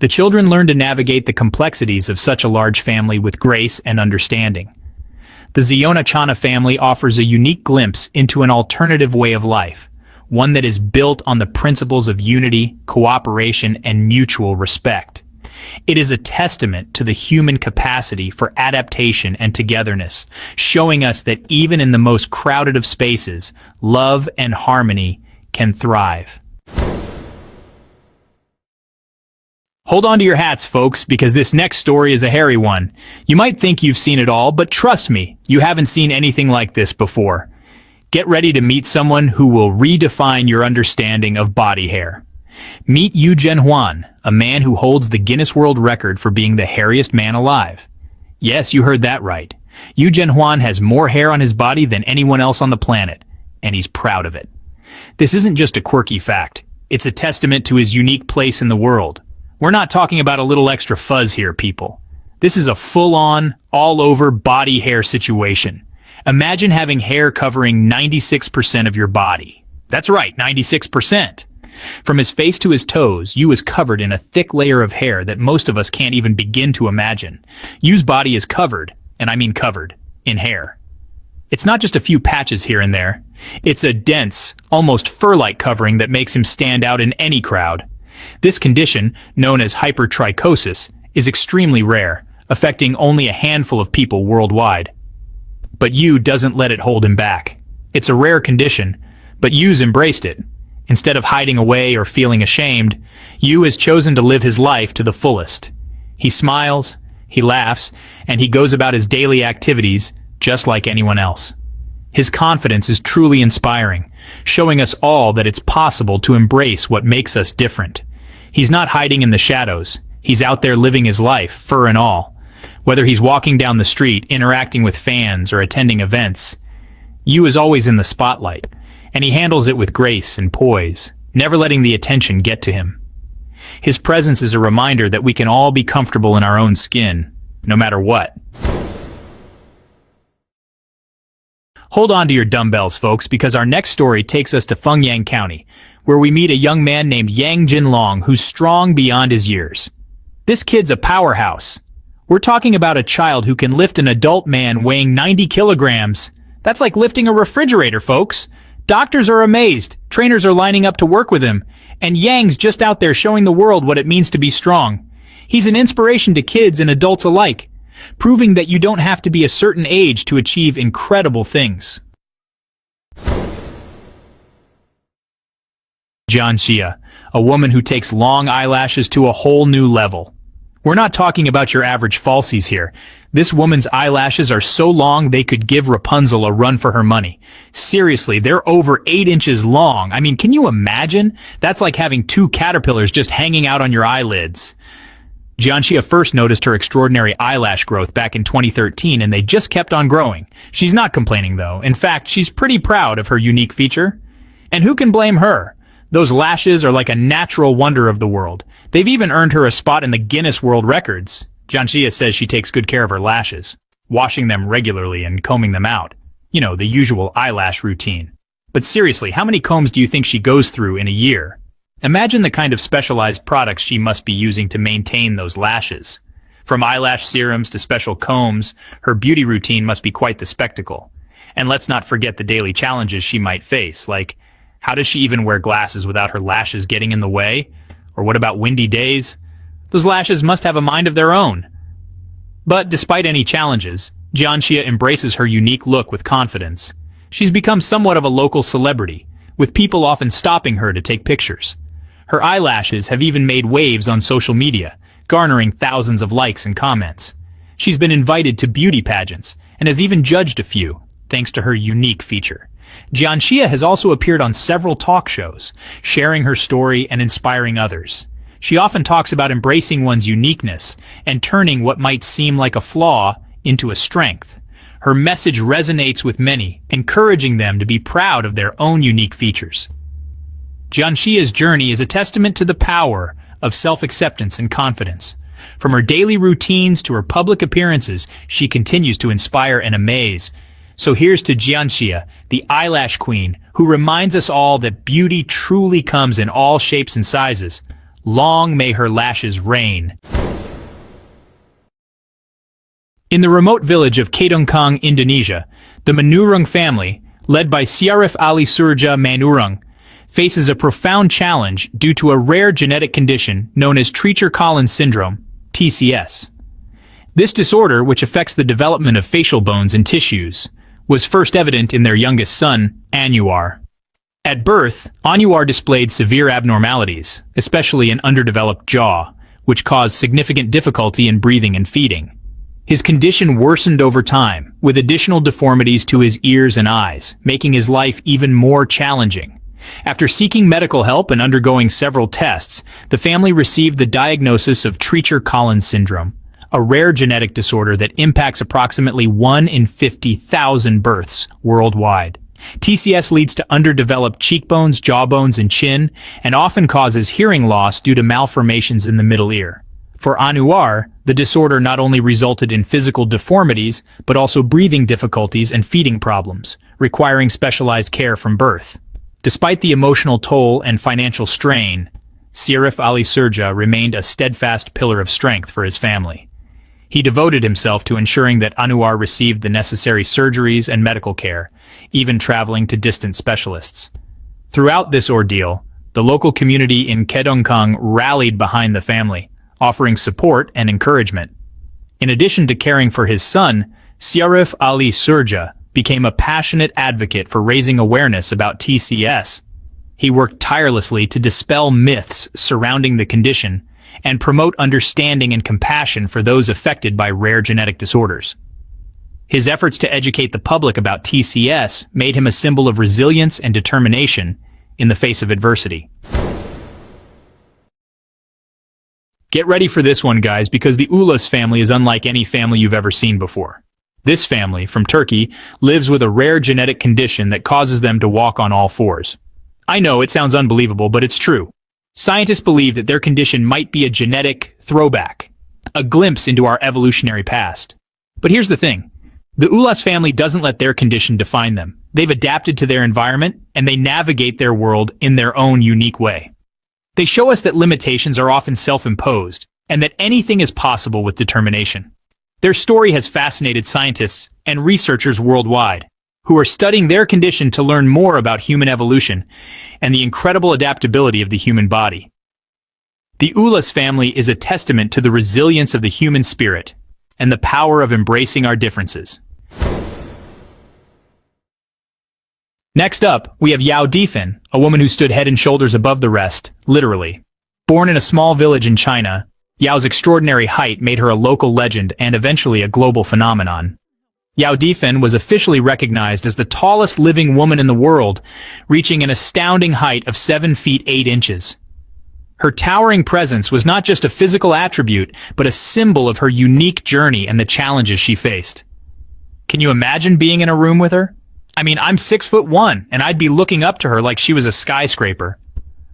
The children learn to navigate the complexities of such a large family with grace and understanding. The Ziona Chana family offers a unique glimpse into an alternative way of life, one that is built on the principles of unity, cooperation, and mutual respect. It is a testament to the human capacity for adaptation and togetherness, showing us that even in the most crowded of spaces, love and harmony can thrive. Hold on to your hats, folks, because this next story is a hairy one. You might think you've seen it all, but trust me, you haven't seen anything like this before. Get ready to meet someone who will redefine your understanding of body hair. Meet Eugen Huan, a man who holds the Guinness World Record for being the hairiest man alive. Yes, you heard that right. Eugen Huan has more hair on his body than anyone else on the planet, and he's proud of it. This isn't just a quirky fact. It's a testament to his unique place in the world. We're not talking about a little extra fuzz here, people. This is a full-on, all-over body hair situation. Imagine having hair covering 96% of your body. That's right, 96%. From his face to his toes, Yu is covered in a thick layer of hair that most of us can't even begin to imagine. Yu's body is covered, and I mean covered, in hair. It's not just a few patches here and there. It's a dense, almost fur-like covering that makes him stand out in any crowd. This condition, known as hypertrichosis, is extremely rare, affecting only a handful of people worldwide. But Yu doesn't let it hold him back. It's a rare condition, but Yu's embraced it. Instead of hiding away or feeling ashamed, Yu has chosen to live his life to the fullest. He smiles, he laughs, and he goes about his daily activities just like anyone else. His confidence is truly inspiring, showing us all that it's possible to embrace what makes us different. He's not hiding in the shadows. He's out there living his life, fur and all. Whether he's walking down the street, interacting with fans, or attending events, Yu is always in the spotlight, and he handles it with grace and poise, never letting the attention get to him. His presence is a reminder that we can all be comfortable in our own skin, no matter what. Hold on to your dumbbells, folks, because our next story takes us to Fengyang County, where we meet a young man named Jin Long who's strong beyond his years. This kid's a powerhouse. We're talking about a child who can lift an adult man weighing 90 kilograms. That's like lifting a refrigerator, folks. Doctors are amazed, trainers are lining up to work with him, and Yang's just out there showing the world what it means to be strong. He's an inspiration to kids and adults alike, proving that you don't have to be a certain age to achieve incredible things. Giania, a woman who takes long eyelashes to a whole new level. We're not talking about your average falsies here. This woman's eyelashes are so long they could give Rapunzel a run for her money. Seriously, they're over 8 inches long. I mean, can you imagine? That's like having 2 caterpillars just hanging out on your eyelids. Giania first noticed her extraordinary eyelash growth back in 2013, and they just kept on growing. She's not complaining, though. In fact, she's pretty proud of her unique feature. And who can blame her? Those lashes are like a natural wonder of the world. They've even earned her a spot in the Guinness World Records. Giania says she takes good care of her lashes, washing them regularly and combing them out. You know, the usual eyelash routine. But seriously, how many combs do you think she goes through in a year? Imagine the kind of specialized products she must be using to maintain those lashes. From eyelash serums to special combs, her beauty routine must be quite the spectacle. And let's not forget the daily challenges she might face, like, how does she even wear glasses without her lashes getting in the way? Or what about windy days? Those lashes must have a mind of their own. But despite any challenges, Giania embraces her unique look with confidence. She's become somewhat of a local celebrity, with people often stopping her to take pictures. Her eyelashes have even made waves on social media, garnering thousands of likes and comments. She's been invited to beauty pageants, and has even judged a few, thanks to her unique feature. Giania has also appeared on several talk shows, sharing her story and inspiring others. She often talks about embracing one's uniqueness and turning what might seem like a flaw into a strength. Her message resonates with many, encouraging them to be proud of their own unique features. Giania's journey is a testament to the power of self-acceptance and confidence. From her daily routines to her public appearances, she continues to inspire and amaze. So here's to Giania, the eyelash queen, who reminds us all that beauty truly comes in all shapes and sizes. Long may her lashes reign. In the remote village of Katungkang, Indonesia, the Manurung family, led by Syarif Ali Surja Manurung, faces a profound challenge due to a rare genetic condition known as Treacher-Collins syndrome, TCS. This disorder, which affects the development of facial bones and tissues, was first evident in their youngest son, Anwar. At birth, Anwar displayed severe abnormalities, especially an underdeveloped jaw, which caused significant difficulty in breathing and feeding. His condition worsened over time, with additional deformities to his ears and eyes, making his life even more challenging. After seeking medical help and undergoing several tests, the family received the diagnosis of Treacher-Collins syndrome, a rare genetic disorder that impacts approximately 1 in 50,000 births worldwide. TCS leads to underdeveloped cheekbones, jawbones, and chin, and often causes hearing loss due to malformations in the middle ear. For Anouar, the disorder not only resulted in physical deformities, but also breathing difficulties and feeding problems, requiring specialized care from birth. Despite the emotional toll and financial strain, Sirif Ali Surja remained a steadfast pillar of strength for his family. He devoted himself to ensuring that Anouar received the necessary surgeries and medical care, even traveling to distant specialists. Throughout this ordeal, the local community in Kedongkang rallied behind the family, offering support and encouragement. In addition to caring for his son, Sirif Ali Surja became a passionate advocate for raising awareness about TCS. He worked tirelessly to dispel myths surrounding the condition and promote understanding and compassion for those affected by rare genetic disorders. His efforts to educate the public about TCS made him a symbol of resilience and determination in the face of adversity. Get ready for this one, guys, because the Ulas family is unlike any family you've ever seen before. This family, from Turkey, lives with a rare genetic condition that causes them to walk on all fours. I know it sounds unbelievable, but it's true. Scientists believe that their condition might be a genetic throwback, a glimpse into our evolutionary past. But here's the thing. The Ulas family doesn't let their condition define them. They've adapted to their environment, and they navigate their world in their own unique way. They show us that limitations are often self-imposed, and that anything is possible with determination. Their story has fascinated scientists and researchers worldwide, who are studying their condition to learn more about human evolution and the incredible adaptability of the human body. The Ulas family is a testament to the resilience of the human spirit and the power of embracing our differences. Next up, we have Yao Defen, a woman who stood head and shoulders above the rest, literally. Born in a small village in China, Yao's extraordinary height made her a local legend and eventually a global phenomenon. Yao Defen was officially recognized as the tallest living woman in the world, reaching an astounding height of 7 feet 8 inches. Her towering presence was not just a physical attribute, but a symbol of her unique journey and the challenges she faced. Can you imagine being in a room with her? I mean, I'm 6'1", and I'd be looking up to her like she was a skyscraper.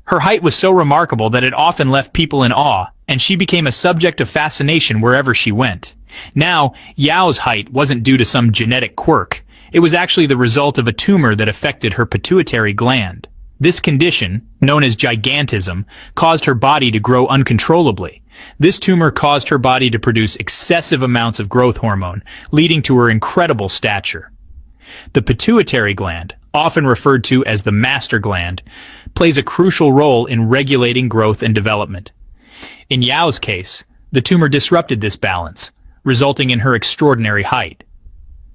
Her height was so remarkable that it often left people in awe, and she became a subject of fascination wherever she went. Now, Yao's height wasn't due to some genetic quirk. It was actually the result of a tumor that affected her pituitary gland. This condition, known as gigantism, caused her body to grow uncontrollably. This tumor caused her body to produce excessive amounts of growth hormone, leading to her incredible stature. The pituitary gland, often referred to as the master gland, plays a crucial role in regulating growth and development. In Yao's case, the tumor disrupted this balance, resulting in her extraordinary height.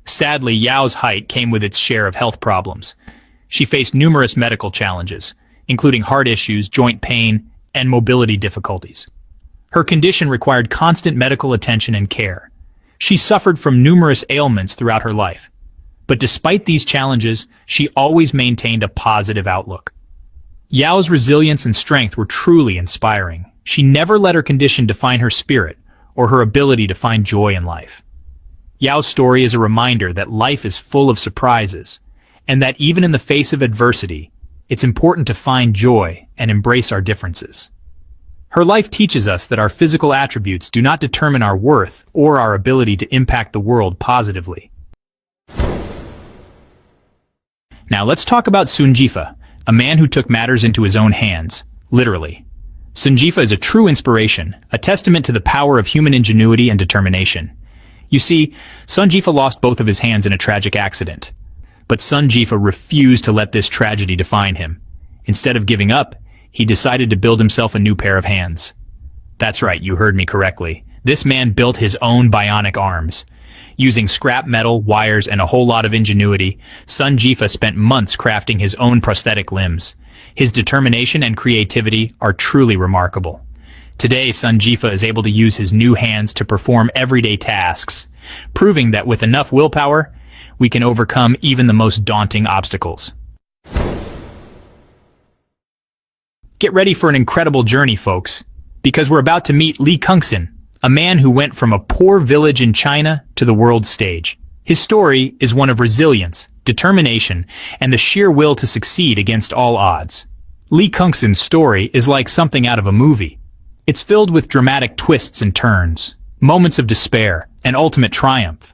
Sadly, Yao's height came with its share of health problems. She faced numerous medical challenges, including heart issues, joint pain, and mobility difficulties. Her condition required constant medical attention and care. She suffered from numerous ailments throughout her life. But despite these challenges, she always maintained a positive outlook. Yao's resilience and strength were truly inspiring. She never let her condition define her spirit or her ability to find joy in life. Yao's story is a reminder that life is full of surprises, and that even in the face of adversity, it's important to find joy and embrace our differences. Her life teaches us that our physical attributes do not determine our worth or our ability to impact the world positively. Now let's talk about Sanjifa, a man who took matters into his own hands, literally. Sanjifa is a true inspiration, a testament to the power of human ingenuity and determination. You see, Sanjifa lost both of his hands in a tragic accident. But Sanjifa refused to let this tragedy define him. Instead of giving up, he decided to build himself a new pair of hands. That's right, you heard me correctly. This man built his own bionic arms. Using scrap metal, wires, and a whole lot of ingenuity, Sanjifa spent months crafting his own prosthetic limbs. His determination and creativity are truly remarkable. Today, Sanjifa is able to use his new hands to perform everyday tasks, proving that with enough willpower, we can overcome even the most daunting obstacles. Get ready for an incredible journey, folks, because we're about to meet Li Kungsin, a man who went from a poor village in China to the world stage. His story is one of resilience, determination, and the sheer will to succeed against all odds. Li Kungsin's story is like something out of a movie. It's filled with dramatic twists and turns, moments of despair, and ultimate triumph.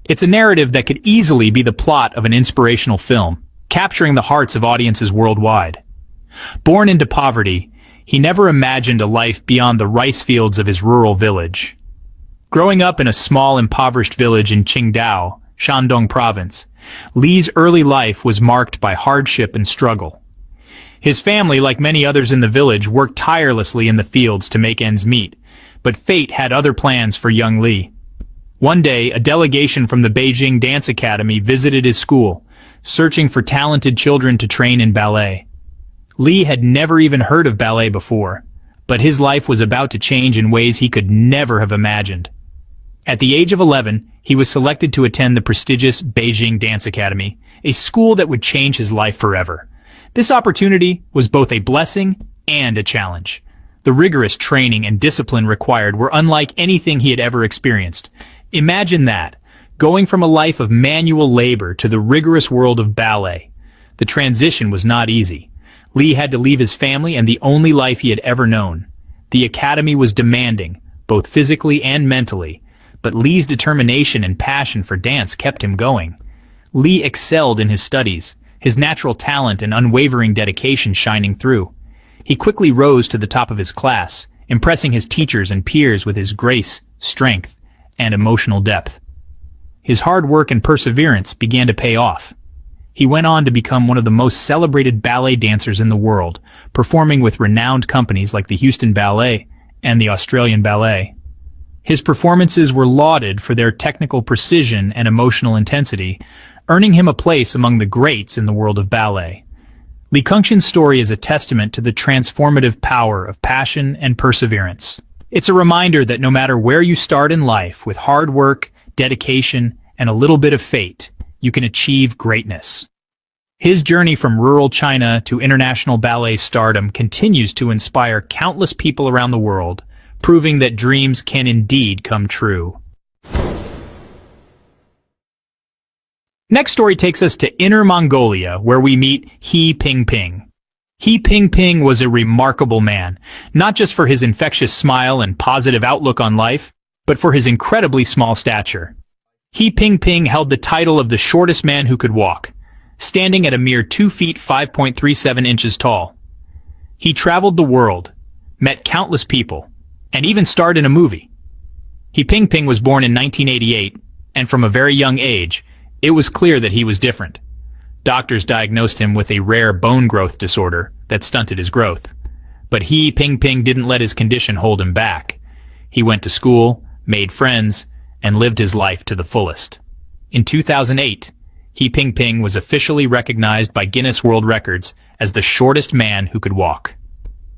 It's a narrative that could easily be the plot of an inspirational film, capturing the hearts of audiences worldwide. Born into poverty, he never imagined a life beyond the rice fields of his rural village. Growing up in a small, impoverished village in Qingdao, Shandong Province, Li's early life was marked by hardship and struggle. His family, like many others in the village, worked tirelessly in the fields to make ends meet, but fate had other plans for young Li. One day, a delegation from the Beijing Dance Academy visited his school, searching for talented children to train in ballet. Li had never even heard of ballet before, but his life was about to change in ways he could never have imagined. At the age of 11, he was selected to attend the prestigious Beijing Dance Academy, a school that would change his life forever. This opportunity was both a blessing and a challenge. The rigorous training and discipline required were unlike anything he had ever experienced. Imagine that, going from a life of manual labor to the rigorous world of ballet. The transition was not easy. Li had to leave his family and the only life he had ever known. The academy was demanding, both physically and mentally, but Li's determination and passion for dance kept him going. Li excelled in his studies, his natural talent and unwavering dedication shining through. He quickly rose to the top of his class, impressing his teachers and peers with his grace, strength, and emotional depth. His hard work and perseverance began to pay off. He went on to become one of the most celebrated ballet dancers in the world, performing with renowned companies like the Houston Ballet and the Australian Ballet. His performances were lauded for their technical precision and emotional intensity, earning him a place among the greats in the world of ballet. Li Kungsin's story is a testament to the transformative power of passion and perseverance. It's a reminder that no matter where you start in life, with hard work, dedication, and a little bit of fate, you can achieve greatness. His journey from rural China to international ballet stardom continues to inspire countless people around the world, proving that dreams can indeed come true. Next story takes us to Inner Mongolia, where we meet Hei Pingping. Hei Pingping was a remarkable man, not just for his infectious smile and positive outlook on life, but for his incredibly small stature. Hei Pingping held the title of the shortest man who could walk, standing at a mere 2 feet 5.37 inches tall. He traveled the world, met countless people, and even starred in a movie. Hei Pingping was born in 1988, and from a very young age, it was clear that he was different. Doctors diagnosed him with a rare bone growth disorder that stunted his growth. But Hei Pingping didn't let his condition hold him back. He went to school, made friends, and lived his life to the fullest. In 2008, Hei Pingping was officially recognized by Guinness World Records as the shortest man who could walk.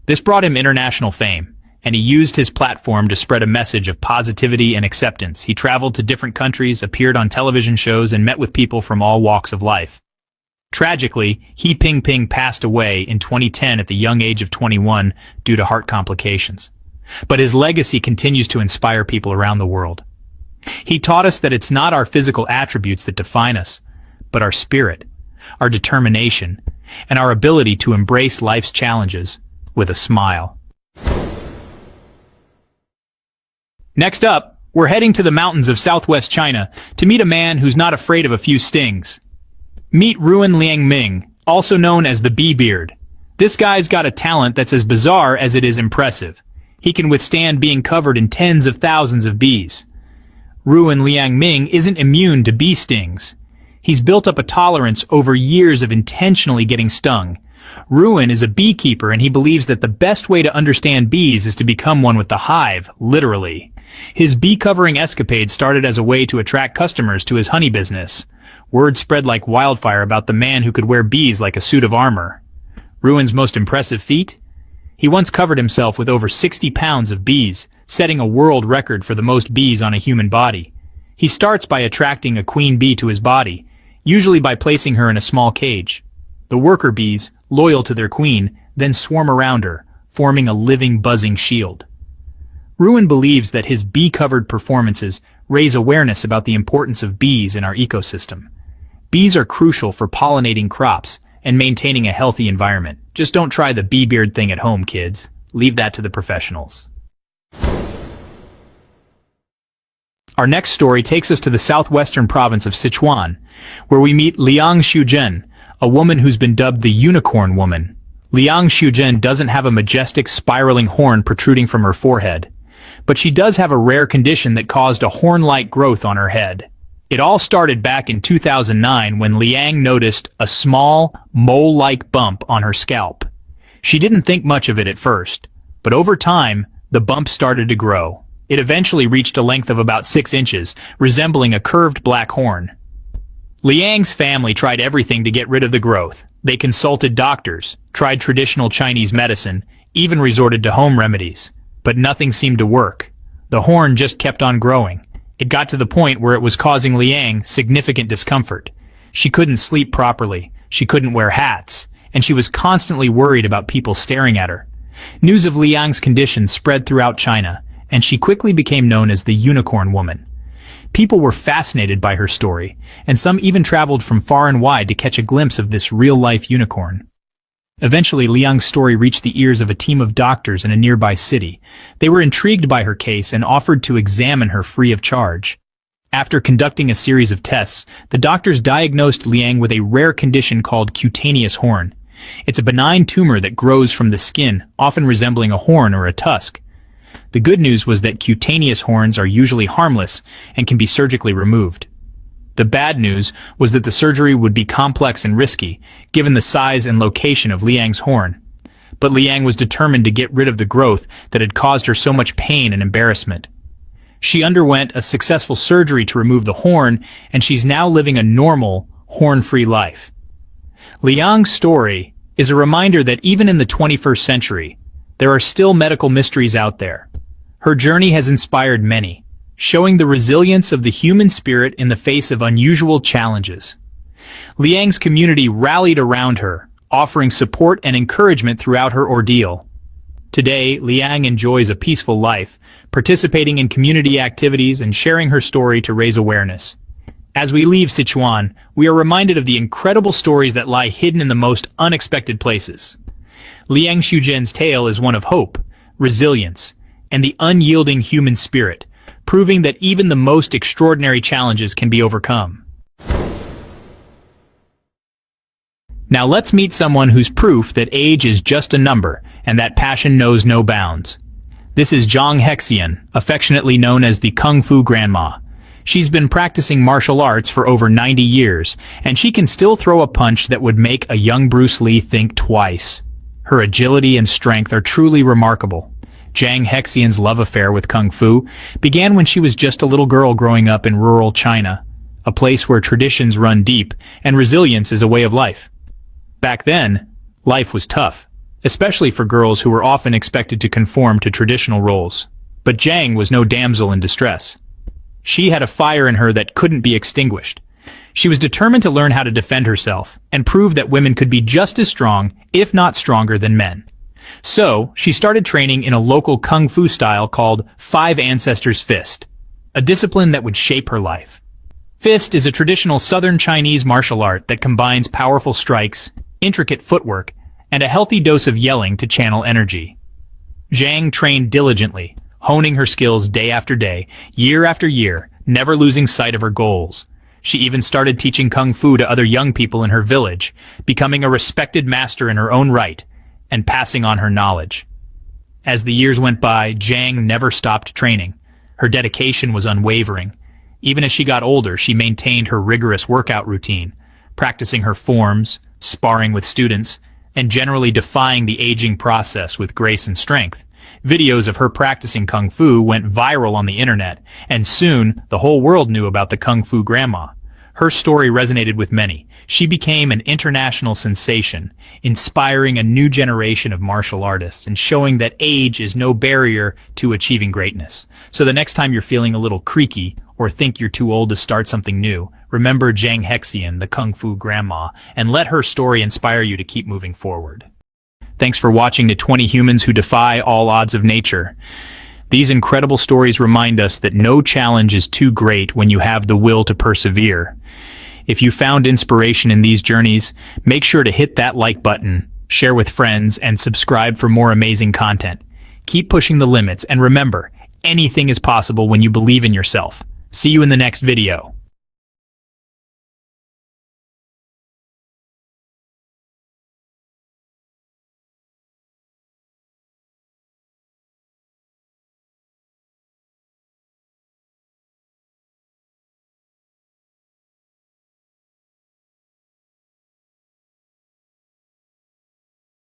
This brought him international fame, and he used his platform to spread a message of positivity and acceptance. He traveled to different countries, appeared on television shows, and met with people from all walks of life. Tragically, Hei Pingping passed away in 2010 at the young age of 21 due to heart complications. But his legacy continues to inspire people around the world. He taught us that it's not our physical attributes that define us, but our spirit, our determination, and our ability to embrace life's challenges with a smile. Next up, we're heading to the mountains of southwest China to meet a man who's not afraid of a few stings. Meet Ruan Liangming, also known as the Bbeard. This guy's got a talent that's as bizarre as it is impressive. He can withstand being covered in tens of thousands of bees. Ruan Liangming isn't immune to bee stings. He's built up a tolerance over years of intentionally getting stung. Ruan is a beekeeper, and he believes that the best way to understand bees is to become one with the hive, literally. His bee-covering escapade started as a way to attract customers to his honey business. Word spread like wildfire about the man who could wear bees like a suit of armor. Ruan's most impressive feat? He once covered himself with over 60 pounds of bees, setting a world record for the most bees on a human body. He starts by attracting a queen bee to his body, usually by placing her in a small cage. The worker bees, loyal to their queen, then swarm around her, forming a living, buzzing shield. Ruin believes that his bee-covered performances raise awareness about the importance of bees in our ecosystem. Bees are crucial for pollinating crops and maintaining a healthy environment. Just don't try the Bbeard thing at home, kids. Leave that to the professionals. Our next story takes us to the southwestern province of Sichuan, where we meet Liang Shuzhen, a woman who's been dubbed the Unicorn Woman. Liang Shuzhen doesn't have a majestic spiraling horn protruding from her forehead, but she does have a rare condition that caused a horn-like growth on her head. It all started back in 2009 when Liang noticed a small, mole-like bump on her scalp. She didn't think much of it at first, but over time, the bump started to grow. It eventually reached a length of about 6 inches, resembling a curved black horn. Liang's family tried everything to get rid of the growth. They consulted doctors, tried traditional Chinese medicine, even resorted to home remedies. But nothing seemed to work. The horn just kept on growing. It got to the point where it was causing Liang significant discomfort. She couldn't sleep properly, she couldn't wear hats, and she was constantly worried about people staring at her. News of Liang's condition spread throughout China, and she quickly became known as the Unicorn Woman. People were fascinated by her story, and some even traveled from far and wide to catch a glimpse of this real-life unicorn. Eventually, Liang's story reached the ears of a team of doctors in a nearby city. They were intrigued by her case and offered to examine her free of charge. After conducting a series of tests, the doctors diagnosed Liang with a rare condition called cutaneous horn. It's a benign tumor that grows from the skin, often resembling a horn or a tusk. The good news was that cutaneous horns are usually harmless and can be surgically removed. The bad news was that the surgery would be complex and risky, given the size and location of Liang's horn. But Liang was determined to get rid of the growth that had caused her so much pain and embarrassment. She underwent a successful surgery to remove the horn, and she's now living a normal, horn-free life. Liang's story is a reminder that even in the 21st century, there are still medical mysteries out there. Her journey has inspired many, showing the resilience of the human spirit in the face of unusual challenges. Liang's community rallied around her, offering support and encouragement throughout her ordeal. Today, Liang enjoys a peaceful life, participating in community activities and sharing her story to raise awareness. As we leave Sichuan, we are reminded of the incredible stories that lie hidden in the most unexpected places. Liang Shuzhen's tale is one of hope, resilience, and the unyielding human spirit, proving that even the most extraordinary challenges can be overcome. Now let's meet someone who's proof that age is just a number and that passion knows no bounds. This is Zhang Hexian, affectionately known as the Kung Fu Grandma. She's been practicing martial arts for over 90 years, and she can still throw a punch that would make a young Bruce Lee think twice. Her agility and strength are truly remarkable. Zhang Hexian's love affair with Kung Fu began when she was just a little girl growing up in rural China, a place where traditions run deep and resilience is a way of life. Back then, life was tough, especially for girls who were often expected to conform to traditional roles. But Zhang was no damsel in distress. She had a fire in her that couldn't be extinguished. She was determined to learn how to defend herself and prove that women could be just as strong, if not stronger, than men. So, she started training in a local kung fu style called Five Ancestors Fist, a discipline that would shape her life. Fist is a traditional southern Chinese martial art that combines powerful strikes, intricate footwork, and a healthy dose of yelling to channel energy. Zhang trained diligently, honing her skills day after day, year after year, never losing sight of her goals. She even started teaching kung fu to other young people in her village, becoming a respected master in her own right, and passing on her knowledge. As the years went by, Zhang never stopped training. Her dedication was unwavering. Even as she got older, she maintained her rigorous workout routine, practicing her forms, sparring with students, and generally defying the aging process with grace and strength. Videos of her practicing kung fu went viral on the internet, and soon the whole world knew about the Kung Fu Grandma. Her story resonated with many. She became an international sensation, inspiring a new generation of martial artists and showing that age is no barrier to achieving greatness. So the next time you're feeling a little creaky or think you're too old to start something new, remember Zhang Hexian, the Kung Fu Grandma, and let her story inspire you to keep moving forward. Thanks for watching to 20 humans who defy all odds of nature. These incredible stories remind us that no challenge is too great when you have the will to persevere. If you found inspiration in these journeys, make sure to hit that like button, share with friends, and subscribe for more amazing content. Keep pushing the limits, and remember, anything is possible when you believe in yourself. See you in the next video.